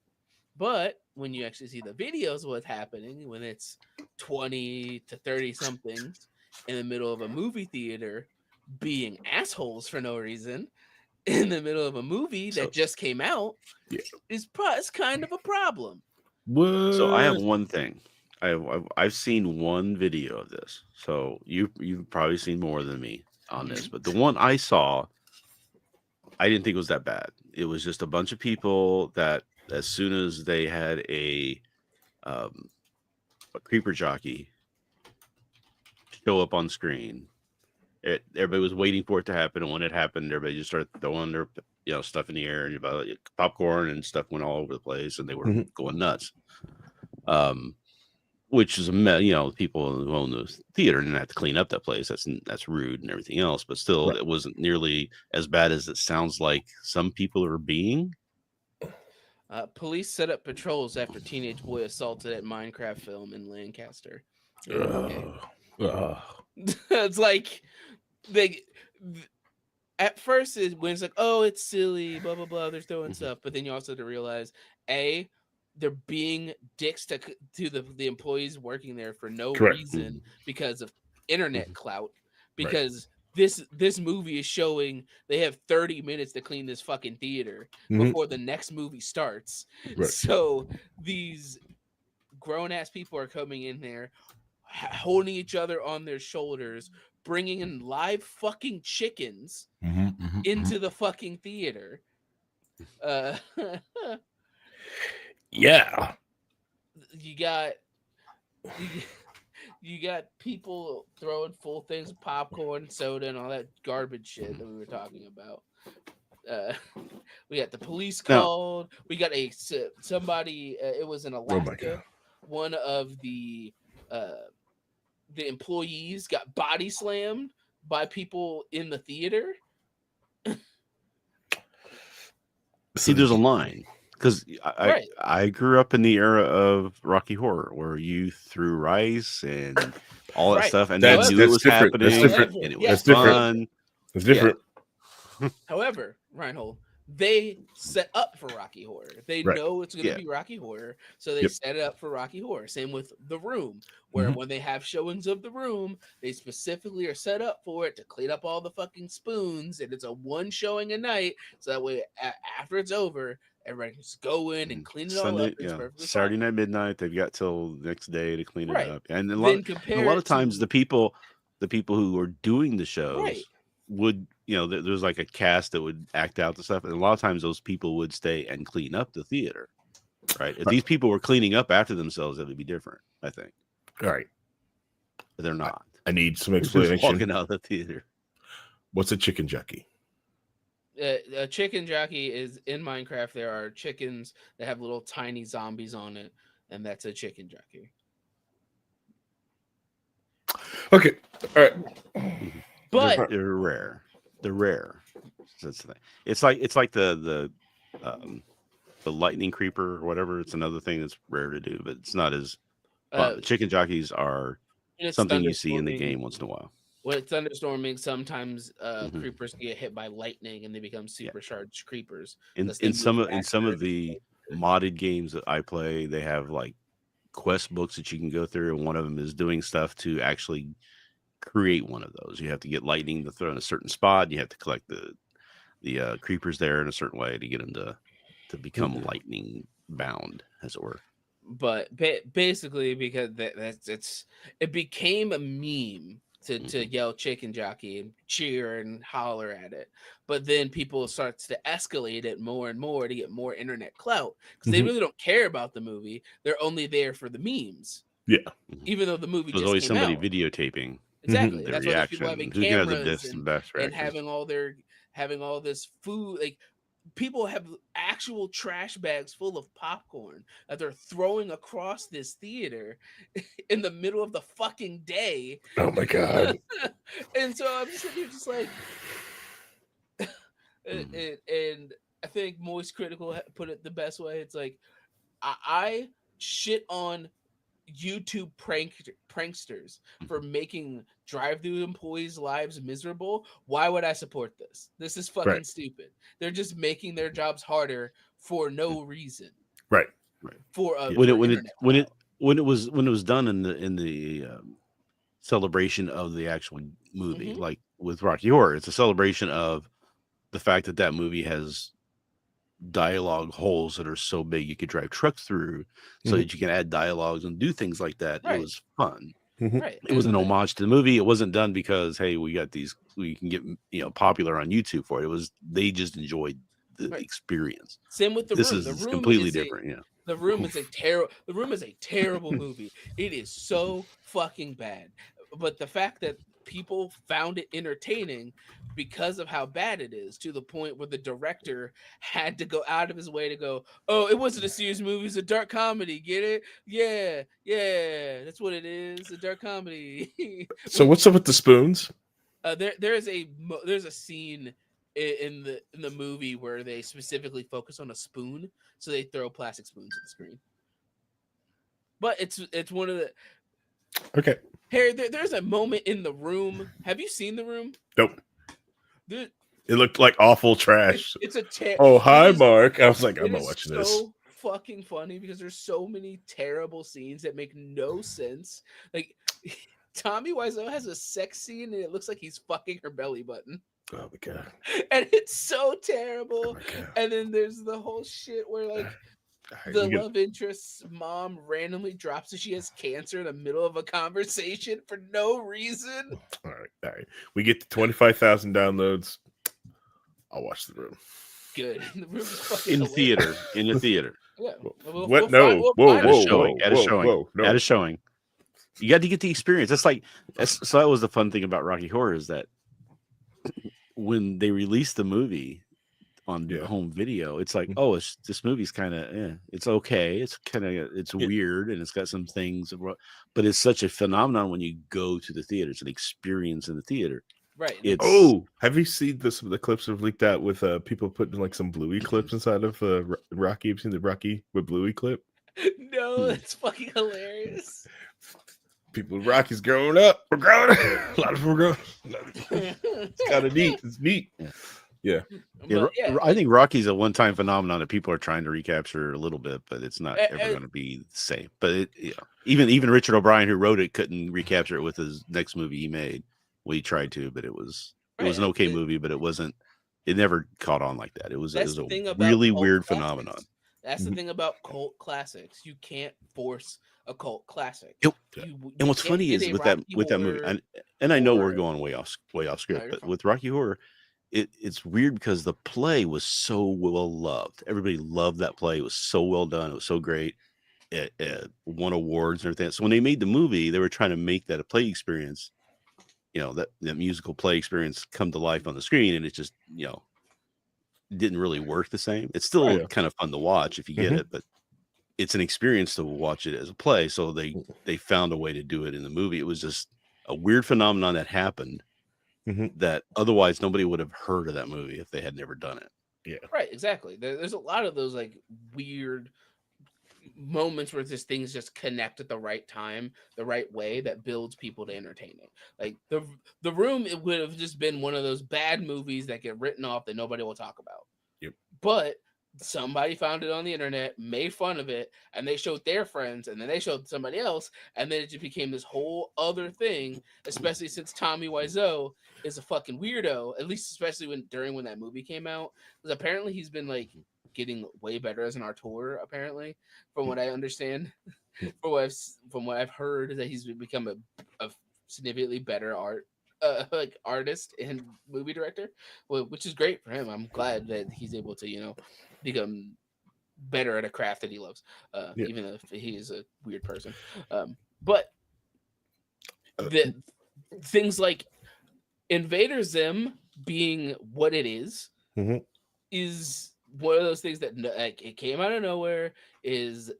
But when you actually see the videos of what's happening, when it's 20 to 30 somethings in the middle of a movie theater being assholes for no reason. In the middle of a movie that just came out, it's kind of a problem. What? So I have one thing. I've seen one video of this. So you've probably seen more than me on this, but the one I saw, I didn't think it was that bad. It was just a bunch of people that as soon as they had a creeper jockey show up on screen, everybody was waiting for it to happen, and when it happened, everybody just started throwing their stuff in the air, and popcorn and stuff went all over the place, and they were going nuts. Which is people who own the theater didn't have to clean up that place. That's rude and everything else, but still, it wasn't nearly as bad as it sounds like some people are being. Police set up patrols after teenage boy assaulted at Minecraft film in Lancaster. It's like at first when it's like, oh, it's silly, blah blah blah, they're throwing stuff, but then you also have to realize they're being dicks to the employees working there for no reason because of internet clout. Because this movie is showing they have 30 minutes to clean this fucking theater before the next movie starts. So these grown ass people are coming in there, holding each other on their shoulders, bringing in live fucking chickens into the fucking theater. Yeah. You got people throwing full things of popcorn, soda, and all that garbage shit that we were talking about. We got the police called. We got somebody. It was in Alaska. One of the employees got body slammed by people in the theater. See, there's a line. Because I grew up in the era of Rocky Horror where you threw rice and all that stuff, and they knew it was happening, and it was fun. It's different. However, Reinhold, they set up for Rocky Horror. They Right. know it's going to Yeah. be Rocky Horror, so they Yep. set it up for Rocky Horror. Same with The Room, where Mhm. when they have showings of The Room, they specifically are set up for it to clean up all the fucking spoons, and it's a one showing a night, so that way after it's over, everybody can just go in and clean it all up. Sunday, It's perfectly Saturday fine. night midnight. They've got till the next day to clean it Right. up, and Then a compare lot it of times to the people who are doing the right. shows would, there's like a cast that would act out the stuff, and a lot of times those people would stay and clean up the theater. Right? If these people were cleaning up after themselves, it would be different. I think. All right. But they're not. I need some They're just explanation. walking out of the theater. What's a chicken jockey? A chicken jockey is in Minecraft. There are chickens that have little tiny zombies on it, and that's a chicken jockey. Okay. All right. But they're rare. They're rare. That's the thing. It's like the lightning creeper or whatever. It's another thing that's rare to do, but it's not as chicken jockeys are it's something you see in the thunderstorming. game once in a while. When it's thunderstorming, sometimes Mhm. creepers get hit by lightning and they become supercharged creepers. In Thus they some move of faster. the modded games that I play, they have like quest books that you can go through, and one of them is doing stuff to actually create one of those. You have to get lightning to throw in a certain spot. You have to collect the creepers there in a certain way to get them to become lightning bound, as it were. But basically, because it became a meme to yell chicken jockey and cheer and holler at it. But then people starts to escalate it more and more to get more internet clout because they really don't care about the movie. They're only there for the memes. Yeah. Even though the movie There's just always came somebody out. videotaping Exactly. the That's why there's people reaction. having Who's gonna have the cameras best and reactions? having all this food. Like people have actual trash bags full of popcorn that they're throwing across this theater in the middle of the fucking day. Oh my god. And so I'm just sitting here just like and I think Moist Critical put it the best way. It's like I shit on YouTube pranksters for making drive-through employees' lives miserable. Why would I support this? This is fucking Right. stupid. They're just making their jobs harder for no reason. Right. For when for it was done in the celebration of the actual movie, like with Rocky Horror, it's a celebration of the fact that movie has dialogue holes that are so big you could drive trucks through, so that you can add dialogues and do things like that. Right. It was fun. Right. It was an homage to the movie. It wasn't done because, hey, we got these, we can get popular on YouTube for it. It was, they just enjoyed the experience. Same with The This Room. is The Room completely is different. The Room is a terrible movie. It is so fucking bad. But the fact that people found it entertaining because of how bad it is, to the point where the director had to go out of his way to go, oh, it wasn't a serious movie, it's a dark comedy. Get it? Yeah, that's what it is, a dark comedy. So what's up with the spoons? There's a scene in the movie where they specifically focus on a spoon, so they throw plastic spoons at the screen. But it's one of the Okay. Harry. There's a moment in The Room. Have you seen The Room? Nope. It looked like awful trash. It's a oh hi Mark. I was like, I'm not watching this. So fucking funny because there's so many terrible scenes that make no sense. Like Tommy Wiseau has a sex scene and it looks like he's fucking her belly button. Oh my god. And it's so terrible. And then there's the whole shit where like the love interest's mom randomly drops that she has cancer in the middle of a conversation for no reason. All right. We get to 25,000 downloads. I'll watch The Room. Good. The Room is fucking in hilarious. theater. In the theater. Yeah. What? No. At a showing. You got to get the experience. So that was the fun thing about Rocky Horror, is that when they released the movie on home video, it's like, oh, this movie's kind of, it's okay. It's weird and it's got some things, but it's such a phenomenon when you go to the theater. It's an experience in the theater. Right. Have you seen some of the clips that have leaked out with people putting like some Bluey clips inside of Rocky? Have you seen the Rocky with Bluey clip? No, it's fucking hilarious. People, Rocky's growing up. We're growing up. A lot of people growing. It's kind of neat. It's neat. Yeah. Yeah. Yeah, But yeah, I think Rocky's a one-time phenomenon that people are trying to recapture a little bit, but it's not ever uh, going to be the same. But even Richard O'Brien, who wrote it, couldn't recapture it with his next movie he made. Well, he tried to, but it was right. an okay movie, but it wasn't. It never caught on like that. It was That's a the thing about really cult weird phenomenon. classics. That's the Mhm. thing about cult classics. You can't force a cult classic. It- You and what's can't funny get is a with that Rocky movie, Horror and I know we're or going way off no, script, you're but fine. with Rocky Horror, it's weird because the play was so well loved. Everybody loved that play. It was so well done. It was so great. It won awards and everything. So when they made the movie, they were trying to make that a play experience. That musical play experience come to life on the screen, and it just didn't really work the same. It's still Right. kind of fun to watch if you get Mhm. it, but it's an experience to watch it as a play. So they found a way to do it in the movie. It was just a weird phenomenon that happened Mhm. that otherwise nobody would have heard of that movie if they had never done it. Yeah. Right, exactly. There's a lot of those like weird moments where just things just connect at the right time, the right way that builds people to entertaining. Like the Room, it would have just been one of those bad movies that get written off that nobody will talk about. Yep. But somebody found it on the internet, made fun of it, and they showed their friends, and then they showed somebody else, and then it just became this whole other thing. Especially since Tommy Wiseau is a fucking weirdo, at least especially when that movie came out, because apparently he's been like getting way better as an auteur. Apparently, from what I understand, from what I've heard, is that he's become a significantly better like artist and movie director, which is great for him. I'm glad that he's able to become better at a craft that he loves, Yeah. even if he is a weird person. But Uh, the things like Invader Zim being what it mhm. is one of those things that like it came out of nowhere, is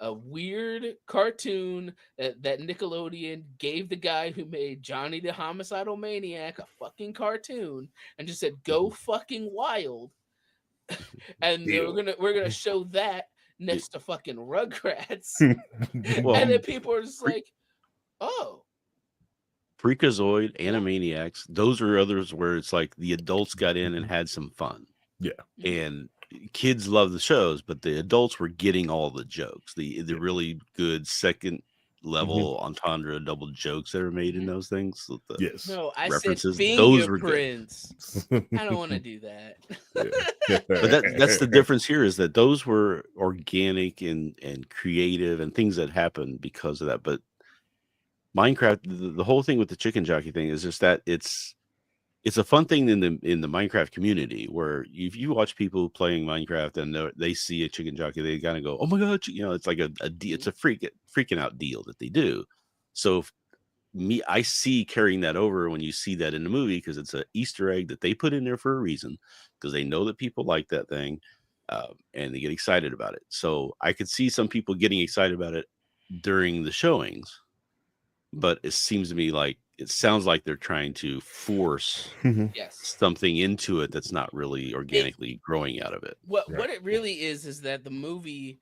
a weird cartoon that Nickelodeon gave the guy who made Johnny the Homicidal Maniac a fucking cartoon and just said go fucking wild, and Deal. we're gonna show that It- next to fucking Rugrats, well, and then people are just Freak, like, oh, Freakazoid, yeah. Animaniacs, those are others where it's like the adults got in and had some fun. Yeah. And kids love the shows, but the adults were getting all the jokes, the Yeah. really good second Mhm. level entendre double jokes that are made in Mhm. those things. The Yes. No, I said references, those were good. fingerprints. I don't want to do that. Yeah. But that's the difference here is that those were organic and creative and things that happened because of that. But Minecraft, the whole thing with the chicken jockey thing is just that it's a fun thing in the Minecraft community where if you watch people playing Minecraft and they see a chicken jockey, they kind of go, "Oh my god!" It's like it's a freaking out deal that they do. So I see carrying that over when you see that in the movie because it's an Easter egg that they put in there for a reason because they know that people like that thing and they get excited about it. So I could see some people getting excited about it during the showings, but it seems to me like it sounds like they're trying to force Mhm. Yes. something into it that's not really It organically growing out of it. what Right. it really is that the movie,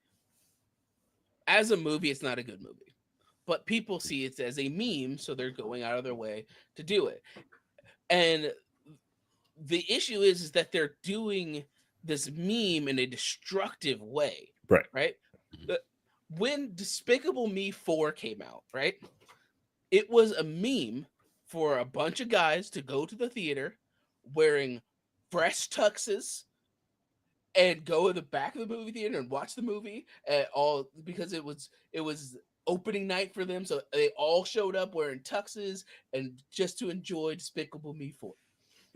as a movie, it's not a good movie. But people see it as a meme, so they're going out of their way to do it. And the issue is that they're doing this meme in a destructive way, Right. right? Mhm. Uh, When Despicable Me 4 came out, right? It was a meme for a bunch of guys to go to the theater wearing fresh tuxes and go in the back of the movie theater and watch the movie at all because it was opening night for them, so they all showed up wearing tuxes and just to enjoy Despicable Me 4.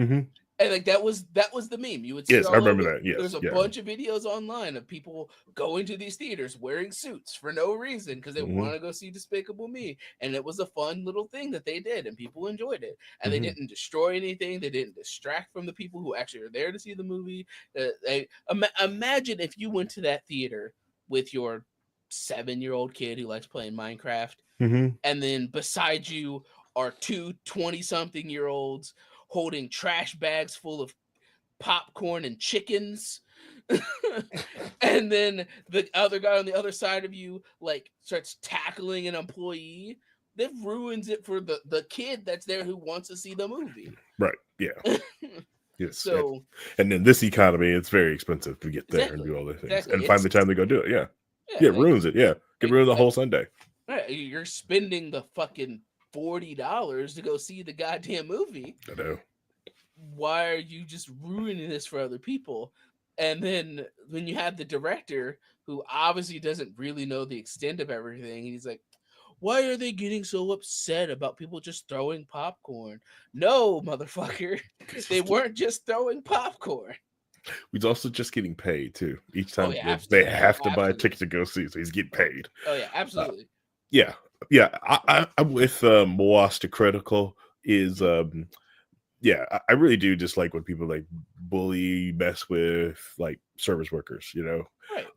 Mhm. And like that was the meme. You would see it Yes, I all remember over. that. Yes. There's a Yeah. bunch of videos online of people going to these theaters wearing suits for no reason because they want Mhm. to go see Despicable Me, and it was a fun little thing that they did, and people enjoyed it. And they Mhm. didn't destroy anything. They didn't distract from the people who actually are there to see the movie. Imagine if you went to that theater with your 7-year-old kid who likes playing Minecraft, Mhm. and then beside you are two 20-something-year-olds holding trash bags full of popcorn and chickens. And then the other guy on the other side of you like starts tackling an employee that ruins it for the kid that's there who wants to see the movie. Right. Yeah. Yes. So And in this economy, it's very expensive to get there and exactly, do all these things exactly. and find the time to go do it. Yeah. Yeah, Yeah. It ruins it. Yeah. Could ruin the whole Sunday. right, you're spending the fucking $40 to go see the goddamn movie. I know. Why are you just ruining this for other people? And then when you have the director who obviously doesn't really know the extent of everything, he's like, why are they getting so upset about people just throwing popcorn? No, motherfucker. They weren't just throwing popcorn. He's also just getting paid too. Each Oh time yeah, they absolutely. have to buy a Absolutely. ticket to go see, so he's getting paid. Oh yeah, absolutely. Yeah, yeah. I'm with Moas to critical is yeah. I really do dislike when people like bully, mess with like service workers. You know,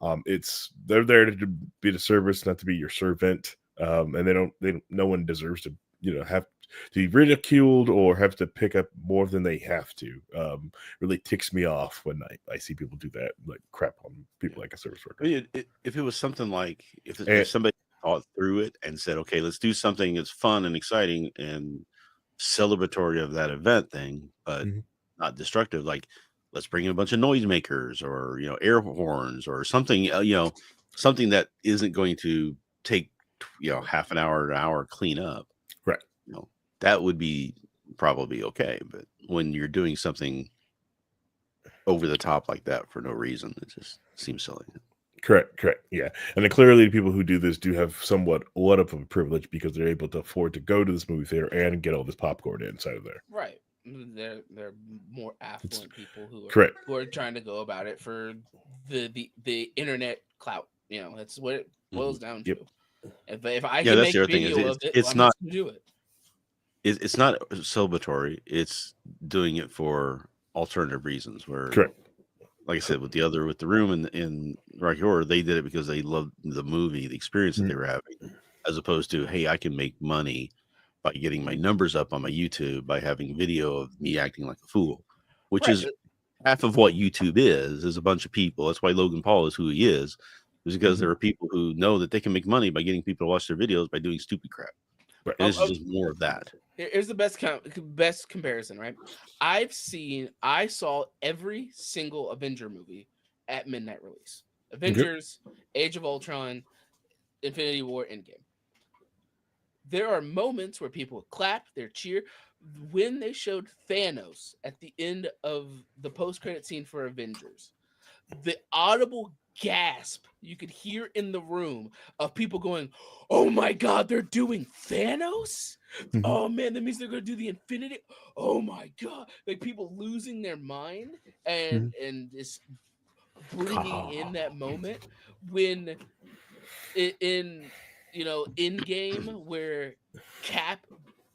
Right. it's they're there to be the service, not to be your servant. And no one deserves to have to be ridiculed or have to pick up more than they have to. Really ticks me off when I see people do that, like crap on people like a service I worker. mean, if it was something like if And, somebody thought through it and said, okay, let's do something that's fun and exciting and celebratory of that event thing, but Mhm. not destructive, like let's bring in a bunch of noisemakers or air horns or something, something that isn't going to take half an hour to an hour clean up. Right. That would be probably okay. But when you're doing something over the top like that for no reason, it just seems silly. Correct. Yeah. And then clearly the people who do this do have somewhat what of a privilege because they're able to afford to go to this movie theater and get all this popcorn inside of there. Right. They're more affluent people Correct. who are trying to go about it for the internet clout. That's what it boils down to. Yep. If I can That's make the other thing is video of it, it's I'm not just gonna do it. it's not celebratory. It's doing it for alternative reasons. Where, Correct. like I said, with the room in Rocky Horror, they did it because they loved the movie, the experience that they were having, as opposed to, hey, I can make money by getting my numbers up on my YouTube by having video of me acting like a fool, which Right. is half of what YouTube is a bunch of people. That's why Logan Paul is who he is because there are people who know that they can make money by getting people to watch their videos by doing stupid crap. Right. And this is just more of that. Here's the best comparison, right? I saw every single Avenger movie at midnight release. Avengers, Age of Ultron, Infinity War, Endgame. There are moments where people clap, they cheer. When they showed Thanos at the end of the post-credit scene for Avengers, the audible gasp you could hear in the room of people going, "Oh my god, they're doing Thanos? Oh man, that means they're gonna do the Infinity. Oh my god!" Like people losing their mind and just breathing in that moment when in in game where Cap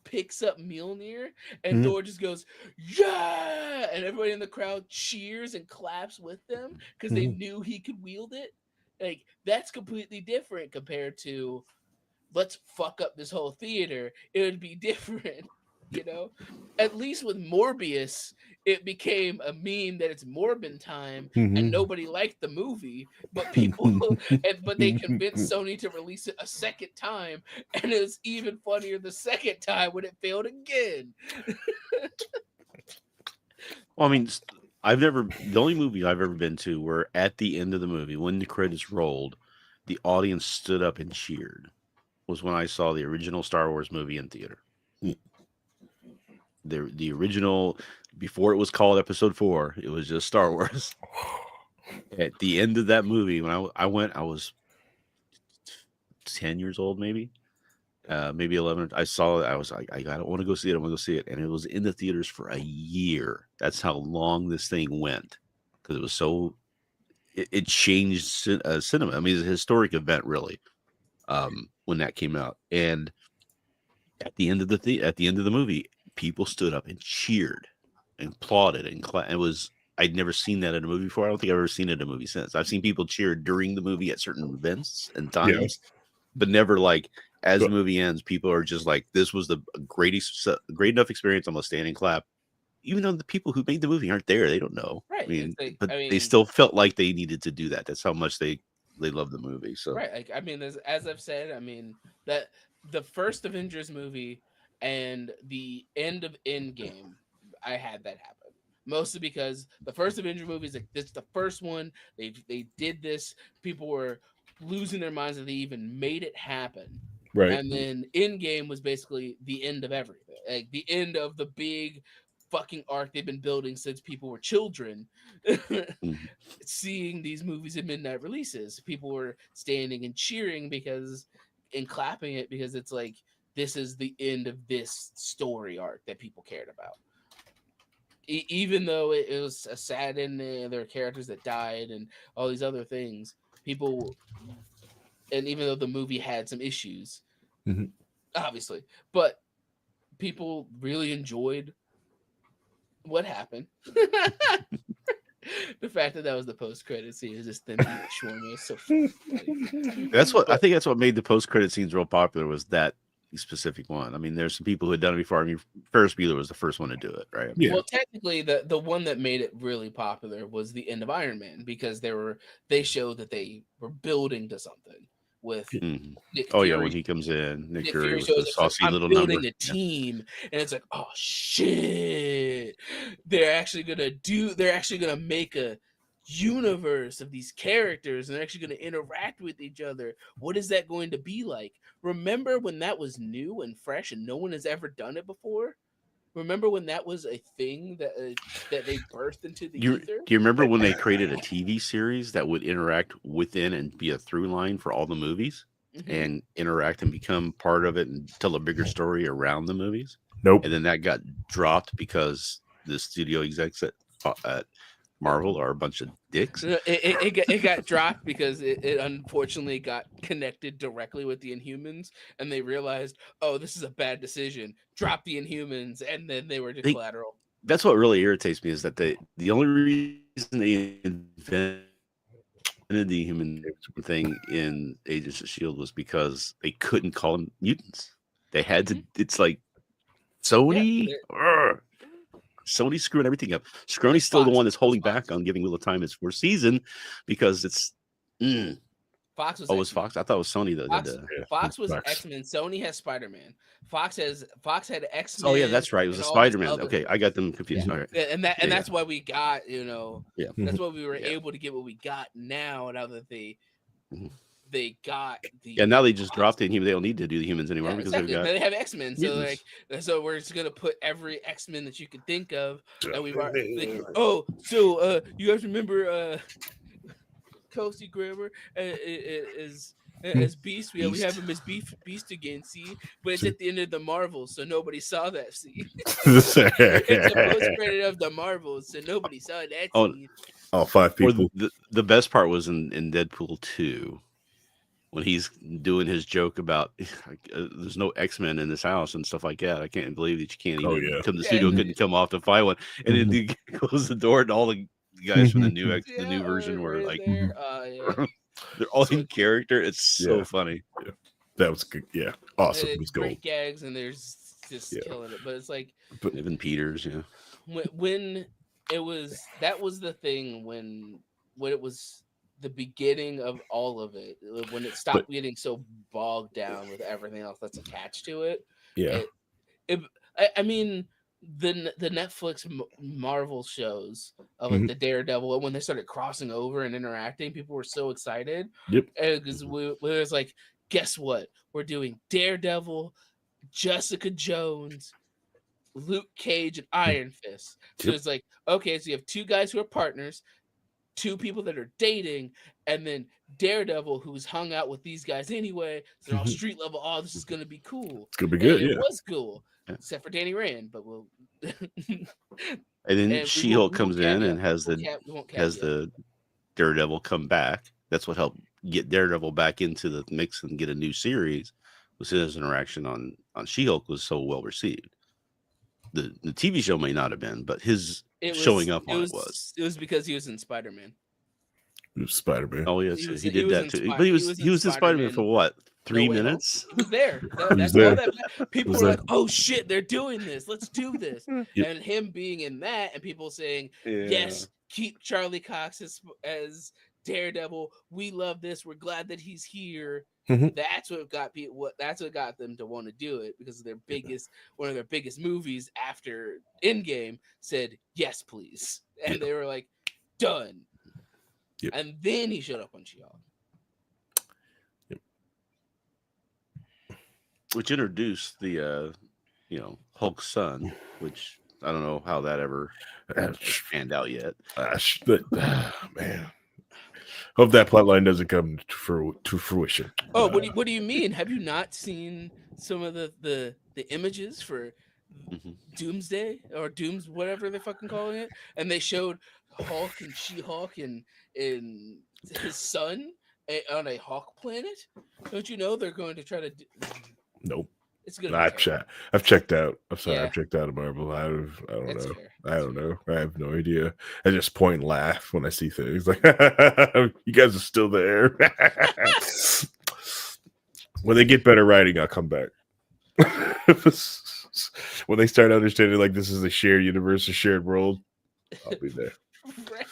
picks up Mjolnir and Thor just goes, yeah, and everybody in the crowd cheers and claps with them because they knew he could wield it. Like that's completely different compared to let's fuck up this whole theater. It would be different. At least with Morbius, it became a meme that it's Morbin time, and nobody liked the movie, but but they convinced Sony to release it a second time, and it was even funnier the second time when it failed again. Well, I mean, the only movie I've ever been to where at the end of the movie, when the credits rolled, the audience stood up and cheered was when I saw the original Star Wars movie in theater. The original, before it was called Episode 4, it was just Star Wars. At the end of that movie, when I went, I was 10 years old, maybe 11. I saw it. I was like, I don't want to go see it. I want to go see it. And it was in the theaters for a year. That's how long this thing went because it was so. It changed cinema. I mean, it's a historic event, really, when that came out. And at the end of the movie, people stood up and cheered and applauded and it was. I'd never seen that in a movie before. I don't think I've ever seen it in a movie since. I've seen people cheer during the movie at certain events and times, but never like as the movie ends. People are just like, "This was the great enough experience. I'm gonna stand and clap," even though the people who made the movie aren't there. They don't know. Right. They still felt like they needed to do that. That's how much they love the movie. So right. Like, I mean, as I've said, I mean that the first Avengers movie and the end of Endgame, I had that happen. Mostly because the first Avenger movie is like this the first one. They did this. People were losing their minds that they even made it happen. Right. And then Endgame was basically the end of everything. Like the end of the big fucking arc they've been building since people were children. Mhm. Seeing these movies at midnight releases, people were standing and cheering because and clapping it because it's like this is the end of this story arc that people cared about. Even though it was a sad ending, and there were characters that died and all these other things, people, and even though the movie had some issues, Mhm. obviously, but people really enjoyed what happened. The fact that that was the post credit scene is just them eating shawarma is so funny. That's what I But think. That's what made the post credit scenes real popular. Was that specific one? I mean, there's some people who had done it before. I mean, Ferris Bueller was the first one to do it, right? I mean, Yeah. well, technically, the one that made it really popular was the end of Iron Man because they showed that they were building to something with mhm. Nick Oh yeah, Fury. when he comes in, Nick Nick Fury Fury with the shows up like saucy I'm little building number. a Yeah. team, and it's like oh shit, they're actually gonna make a universe of these characters, and they're actually gonna interact with each other. What is that going to be like? Remember when that was new and fresh, and no one has ever done it before? Remember when that was a thing that they birthed into the Do ether? you remember when they created a TV series that would interact within and be a through line for all the movies Hmm. and interact and become part of it and tell a bigger story around the movies? Nope. And then that got dropped because the studio execs at Marvel are a bunch of dicks. It got dropped because it unfortunately got connected directly with the Inhumans, and they realized, oh, this is a bad decision. Drop the Inhumans, and then they were just They, collateral. that's what really irritates me is that the only reason they invented the human thing in Agents of Shield was because they couldn't call them mutants. They had to. Hmm. It's like Yeah, Sony. Sony's screwing everything up. Scrony's still the Fox. one that's It was holding back Fox. on giving Wheel of Time its fourth season because it's. Fox was Oh, it was X Men. Fox. I thought it was Sony that did Fox the. Yeah. Fox It's was facts. X Men. Sony has Spider Man. Fox had X Oh yeah, Men that's right. It was and a all this Spider Man. other. Okay, I got them confused. Mhm. All right. And that Yeah, and yeah, that's why we got yeah, that's Mhm. why we were yeah. able to get what we got now. Now that Mhm. they got Yeah, the now they just Fox. dropped it. And they don't need to do the humans anymore Yeah, because they've exactly. Now got they have X Men, so mutants. we're just gonna put every X Men that you could think of, and oh, so you guys remember Kelsey Grammer as Beast? We have Beast. him as Beast again. See, but it's at the end of the Marvels, so nobody saw that scene. It's a post credit of the Marvels, so nobody saw that Oh, scene. All five or people. the best part was in Deadpool 2 when he's doing his joke about there's no X-Men in this house and stuff like that. I can't believe that you can't Oh even yeah. come to the Yeah, studio couldn't come off to find one. And then he closes the door and all the guys from the new the yeah, new version were right like there. Yeah. they're all So in character. It's so Yeah. funny. That was good. Yeah. Awesome. It it's was gold. great gags, and there's just Yeah. killing it. But it's like But Evan Peters, yeah. when it was that was the thing when it was the beginning of all of it, when it stopped but getting so bogged down with everything else that's attached to it. yeah. It, I mean, the Netflix Marvel shows of like Mhm. the Daredevil, when they started crossing over and interacting, people were so excited Yep. because we was like, guess what? We're doing Daredevil, Jessica Jones, Luke Cage, and Iron Fist. So Yep. it's like, okay, so you have two guys who are partners, two people that are dating, and then Daredevil who's hung out with these guys anyway. So they're all Mhm. street level. Oh, this is gonna be cool. It's gonna be And good. it Yeah. was cool, Yeah. except for Danny Rand, but we'll And then and She-Hulk comes in caveat. and has We won't has caveat. the Daredevil come back. That's what helped get Daredevil back into the mix and get a new series. Was his interaction on She-Hulk was so well received. The TV show may not have been, but his It showing was up it on it was. was it was because he was in Spider Man. Spider Man. Oh yes, He was he he did was that in too. But he was in in Spider-Man for Spider-Man what? No 3 Way Home. minutes? He was there. He was That's all there. that people was were there. like, "Oh shit, they're doing this. Let's do this." Yep. And him being in that, and people saying, Yeah. "Yes, keep Charlie Cox as Daredevil, we love this. We're glad that he's here. Mhm. That's what got people. That's what got them to want to do it because one of their biggest movies after Endgame said yes, please, and Yeah. they were like, done. Yep. And then he showed up on She-Hulk. Which introduced the Hulk's son, which I don't know how that ever panned out yet. But man, hope that plotline doesn't come to fruition. Oh, what do you mean? Have you not seen some of the images for Doomsday or Dooms, whatever they're fucking calling it? And they showed Hulk and She-Hulk and his son on a Hawk planet. Don't you know they're going to try to? Nope. It's gonna be terrible. I've checked out. I'm sorry, Yeah. I've checked out of Marvel. I don't That's know. fair. I don't know. I have no idea. I just point and laugh when I see things like you guys are still there. When they get better writing, I'll come back. When they start understanding like this is a shared universe, a shared world, I'll be there. Right.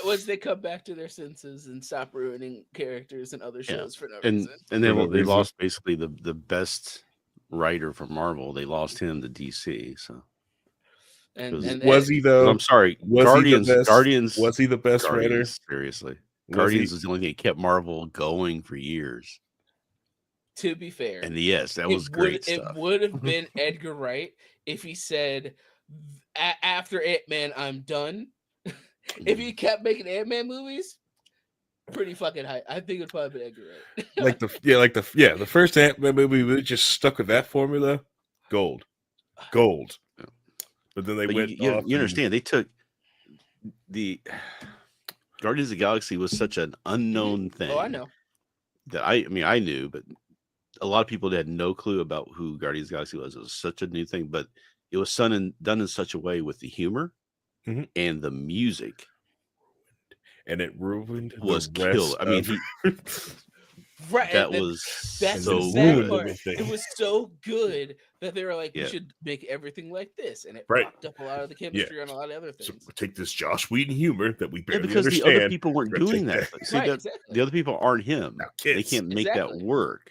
Once they come back to their senses and stop ruining characters and other shows for no reason. And then they lost basically the best writer from Marvel. They lost him to DC. So and was he though? I'm sorry, was Guardians. He the best, Guardians was he the best writer? Seriously, Guardians is the only thing that kept Marvel going for years. To be fair, and yes, that was great stuff. It would have been Edgar Wright if he said, "After Ant-Man, I'm done." If he kept making Ant-Man movies, pretty fucking high. I think it'd probably be Edgar Wright. the first Ant-Man movie, we just stuck with that formula, gold. But then they went. You understand? They took the Guardians of the Galaxy was such an unknown thing. Oh, I know. That I knew, but a lot of people had no clue about who Guardians of the Galaxy was. It was such a new thing, but it was done in such a way with the humor and the music, and it ruined was killed. I mean, right. That's so the sad part. It was so good that they were like, we should make everything like this, and it fucked up a lot of the chemistry on a lot of other things. So take this Josh Whedon humor that we barely because understand. The other people weren't doing that. See, exactly. The other people aren't him. They can't make that work.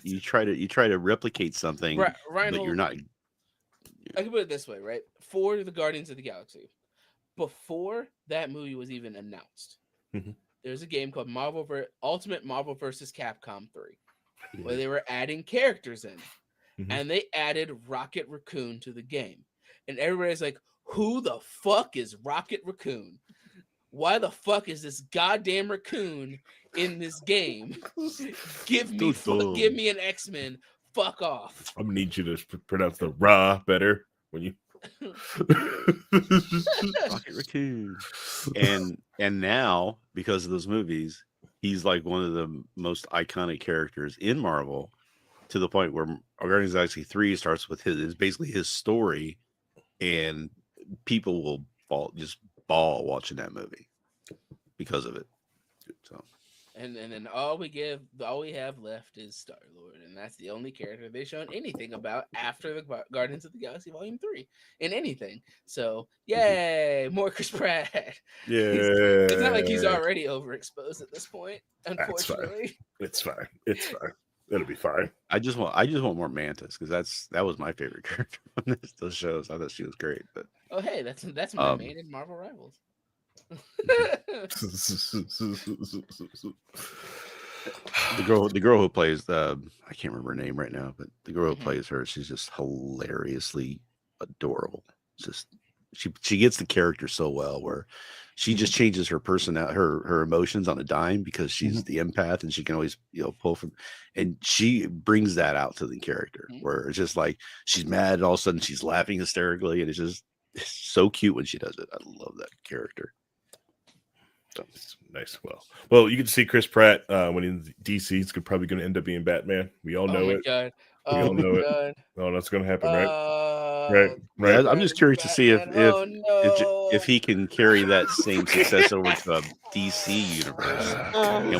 You try to replicate something, Ryan, but you're not. I can put it this way, right? For the Guardians of the Galaxy, before that movie was even announced, there's a game called Ultimate Marvel vs. Capcom 3, where they were adding characters in, and they added Rocket Raccoon to the game, and everybody's like, "Who the fuck is Rocket Raccoon? Why the fuck is this goddamn raccoon in this game? Give me an X-Men. Fuck off." I'm gonna need you to pronounce the "ra" better when you. Rocket Raccoon. And now, because of those movies, he's like one of the most iconic characters in Marvel, to the point where Guardians of the Galaxy 3 starts with basically his story, and people will bawl watching that movie because of it. So and then all we have left is Star-Lord, and that's the only character they've shown anything about after the Guardians of the Galaxy Volume 3 in anything. So yay, more Chris Pratt. Yeah, it's not like he's already overexposed at this point, unfortunately. It's fine. It'll be fine. I just want more Mantis, because that was my favorite character on those shows. I thought she was great. But oh hey, that's my main in Marvel Rivals. The girl who plays I can't remember her name right now, but the girl who plays her, she's just hilariously adorable. Just she gets the character so well, where she just changes her personality, her emotions on a dime, because she's the empath and she can always pull from, and she brings that out to the character, where it's just like she's mad and all of a sudden she's laughing hysterically, and it's so cute when she does it. I love that character. So nice. Well, you can see Chris Pratt when in DC. He's probably going to end up being Batman. We all know it. God. We all know it. Oh, that's going to happen, right? Right. Yeah, I'm Pratt just is curious to see Batman. Oh if no. he can carry that same success over to a DC universe He's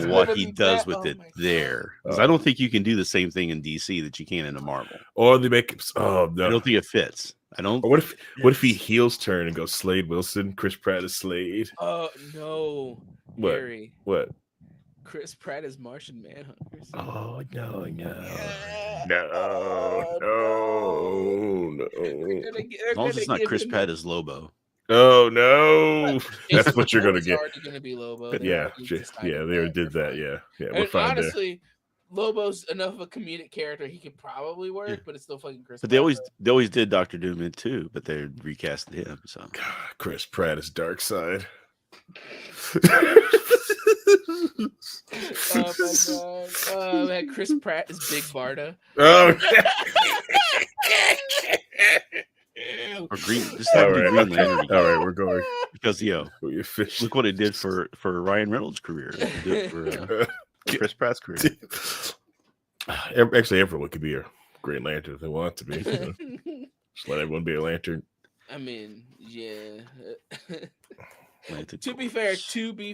and what gonna he be does Bat. with Oh it my god. there. Because I don't think you can do the same thing in DC that you can in a Marvel. Or they make him. Oh I no. don't think it fits. I don't. Or think it what if he fits. heels turn and goes Slade Wilson? Chris Pratt is Slade. Oh no, What? Harry. What? Chris Pratt is Martian Manhunter. Oh no, Yeah. no, Oh no, no. no. As They're long as gonna it's not give Chris him a. Pratt as Lobo. Oh no. That's Jason what you're gonna Momoa's get. already gonna be Lobo. But They yeah, already decided they already that. did They're that. fine. Yeah, we're And fine there. honestly, Lobo's enough of a comedic character. He could probably work, Yeah. but it's still fucking Chris But Pratt. they always did Doctor Doom in too, but they recast him. So God, Chris Pratt is dark side. Oh my god. Oh man, Chris Pratt is Big Barda. Oh. or Green, just have All him do right, Green okay. Lantern again. All right, we're going. Because We fish. look what it did for Ryan Reynolds' career. They can do it for Chris Pratt's career. Actually, everyone could be a Green Lantern if they want to be. So just let everyone be a lantern. I mean, yeah. Lantern To be Corps.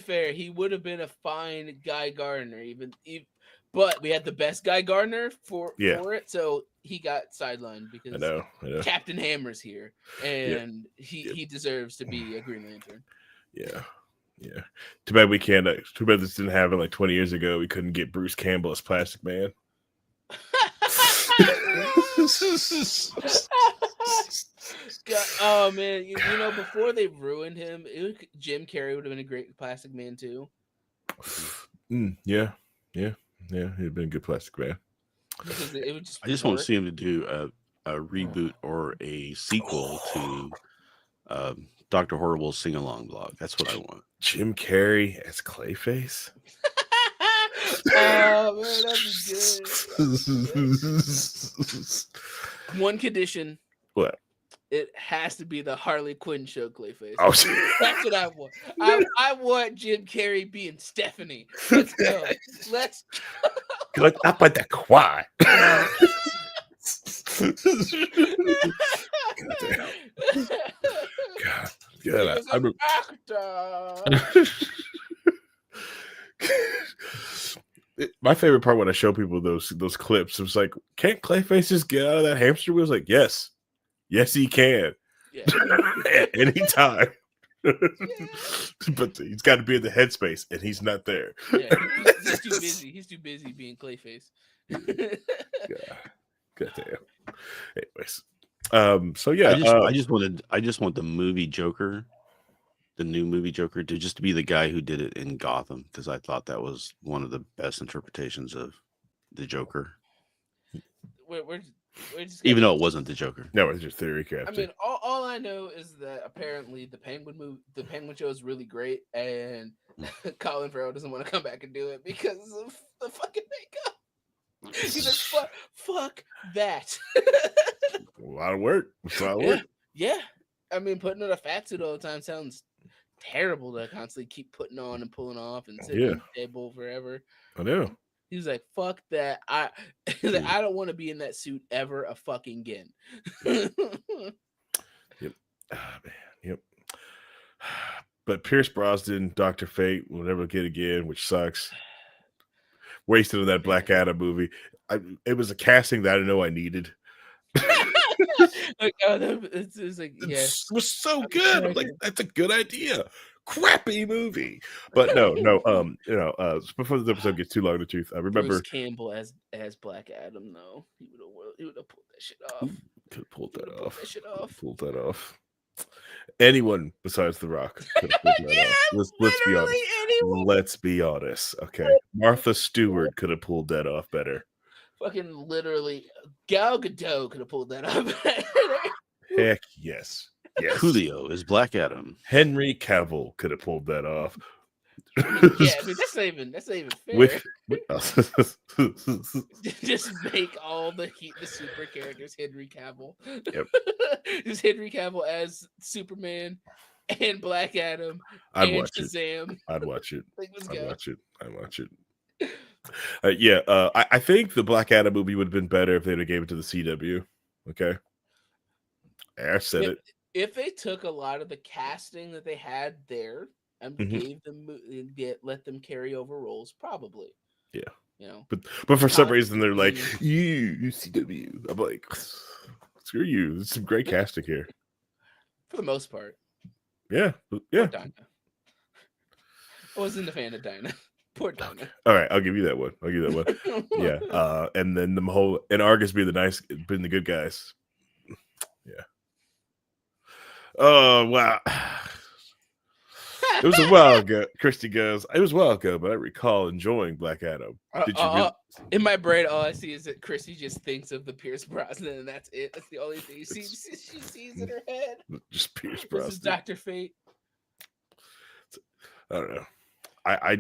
fair, he would have been a fine Guy Gardner, but we had the best Guy Gardner for it, so he got sidelined because I know. Captain Hammer's here, and he deserves to be a Green Lantern. Yeah. Too bad we can't. Too bad this didn't happen like 20 years ago. We couldn't get Bruce Campbell as Plastic Man. God, oh man, you know before they ruined him, Jim Carrey would have been a great Plastic Man too. Yeah, he'd been a good Plastic Man. Because it would I just want to see him to do a reboot or a sequel to Dr. Horrible's Sing Along blog. That's what I want. Jim Carrey as Clayface. Oh man, that'd be good. One condition. What? It has to be the Harley Quinn show Clayface. Oh, that's what I want. I want Jim Carrey being Stephanie. Let's go. Let's go. Good up at the quad. God, I'm my favorite part when I show people those clips, it was like, can't Clayface just get out of that hamster wheel? I was like, yes, he can. Yeah. At any time. But he's got to be in the headspace, and he's not there. Yeah, he's too busy. He's too busy being Clayface. God damn. Anyways, so yeah, I just want the movie Joker, the new movie Joker, to just be the guy who did it in Gotham, because I thought that was one of the best interpretations of the Joker. We're just even though it wasn't the Joker. No, it's just theory crafting. I mean, all I know is that apparently the Penguin show is really great, and Colin Farrell doesn't want to come back and do it because of the fucking makeup. He's like, fuck that. A lot of work. Yeah. I mean, putting on a fat suit all the time sounds terrible to constantly keep putting on and pulling off and sitting on the table forever. I know. He was like, fuck that. I don't want to be in that suit ever a fucking again. Yep. Ah, man. Yep. But Pierce Brosnan, Dr. Fate, will never get again, which sucks. Wasted in that Black Adam movie. It was a casting that I didn't know I needed. Like, it's like, yes. It was so good. I'm like, that's a good idea. Crappy movie, but no. Before the episode gets too long in the tooth, I remember Bruce Campbell as Black Adam. Though he would have pulled that shit off. Could have pulled that off. Pulled that off. Anyone besides The Rock could have pulled that off. Let's be honest. Anyone. Let's be honest. Okay, Martha Stewart could have pulled that off better. Fucking literally, Gal Gadot could have pulled that off better. Heck yes. Yes. Julio is Black Adam. Henry Cavill could have pulled that off. Yeah, I mean that's not even fair. Just make all the super characters Henry Cavill. Yep. Just Henry Cavill as Superman and Black Adam. I'd and watch Shazam. it. I'd watch it. I'd watch it. I think the Black Adam movie would have been better if they'd have gave it to the CW. Okay. I said it. If they took a lot of the casting that they had there and gave them let them carry over roles, probably. Yeah. You know. But for some reason they're like, you CW. I'm like, screw you. There's some great casting here. For the most part. Yeah. Poor Dinah. I wasn't a fan of Dinah. Poor Dinah. All right, I'll give you that one. Yeah. And then the whole and Argus being the good guys. Yeah. Oh wow. It was a while ago. Christy goes, it was a while ago, but I recall enjoying Black Adam. Did you really? In my brain, all I see is that Christy just thinks of the Pierce Brosnan, and that's it. That's the only thing she sees in her head. Just Pierce Brosnan. This is Dr. Fate. I don't know. I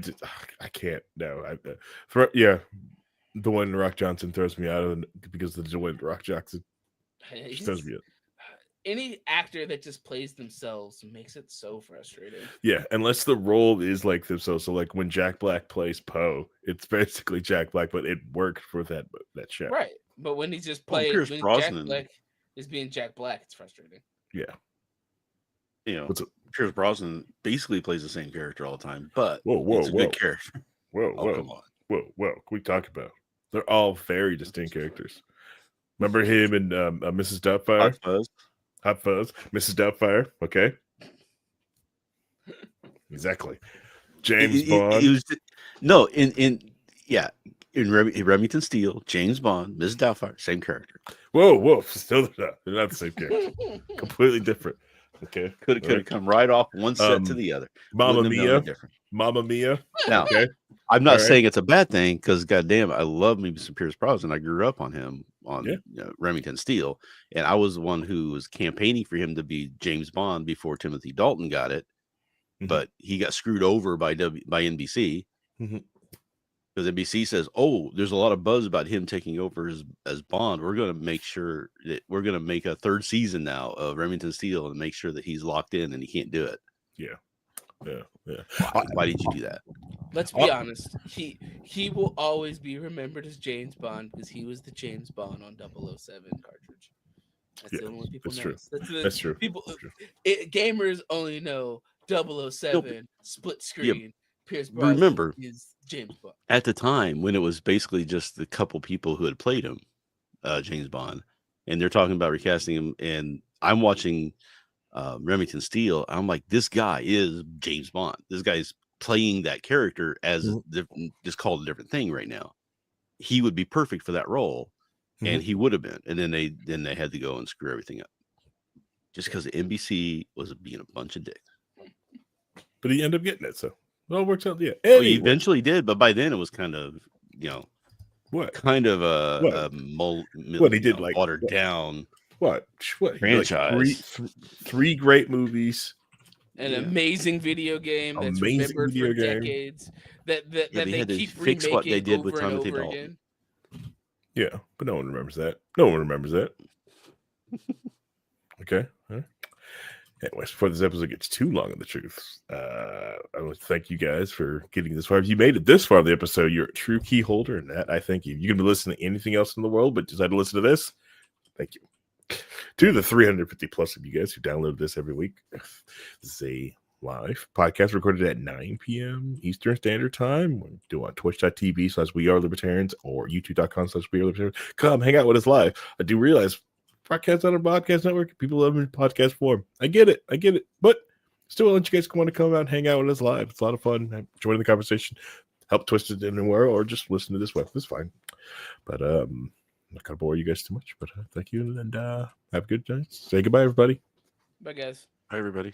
can't. No. Dwayne Rock Johnson throws me out of because of the Dwayne Rock Johnson. Throws me out. Any actor that just plays themselves makes it so frustrating. Yeah, unless the role is like themselves. So like when Jack Black plays Poe, it's basically Jack Black, but it worked for that show. Right. But when he's just playing Jack Black is being Jack Black, it's frustrating. Yeah. You know, Pierce Brosnan basically plays the same character all the time, but it's a good character. Come on. Whoa. Can we talk about? They're all very distinct characters. Remember him and Mrs. Doubtfire? Hot Fuzz, Mrs. Doubtfire. Okay, exactly. James Bond. In Remington Steele, James Bond, Mrs. Doubtfire, same character. Whoa, still they're not the same character. Completely different. Okay, could have come right off one set to the other. Mamma Mia. Now, okay. I'm not saying it's a bad thing because, goddamn, I love me some Pierce Brosnan. I grew up on him on Remington Steele, and I was the one who was campaigning for him to be James Bond before Timothy Dalton got it, but he got screwed over by NBC because NBC says, "Oh, there's a lot of buzz about him taking over as Bond. We're going to make sure that we're going to make a third season now of Remington Steele and make sure that he's locked in and he can't do it." Yeah. Why did you do that? Let's be honest. He will always be remembered as James Bond because he was the James Bond on 007 cartridge. That's the only people know. That's true. People, gamers only know 007 split screen. Yeah. Pierce Brosnan remember, is James Bond. At the time when it was basically just the couple people who had played him, James Bond, and they're talking about recasting him, and I'm watching Remington Steele. I'm like, this guy is James Bond. This guy's playing that character as just called a different thing right now. He would be perfect for that role, and he would have been. And then they had to go and screw everything up just because NBC was being a bunch of dicks. But he ended up getting it, so it all works out. Yeah, well, he eventually did, but by then it was kind of kind of what he did, like watered down. What franchise? Like three great movies, an amazing video game that's remembered for decades. That they keep fix what they did over with Timothy Dalton. Yeah, but no one remembers that. No one remembers that. Okay. All right. Anyways, before this episode gets too long in the truth, I want to thank you guys for getting this far. If you made it this far in the episode, you're a true key holder, and that I thank you. You can be listening to anything else in the world, but decide to listen to this. Thank you. To the 350 plus of you guys who download this every week, this is a live podcast recorded at 9 p.m. Eastern Standard Time. We do on twitch.tv/wearelibertarians or youtube.com/wearelibertarians. Come hang out with us live. I do realize podcasts on our podcast network, people love them in podcast form. I get it. But still want you guys want to come out and hang out with us live. It's a lot of fun. Join the conversation. Help twist it anywhere or just listen to this way. It's fine. But I'm not going to bore you guys too much, but thank you, and have a good night. Say goodbye, everybody. Bye, guys. Bye, everybody.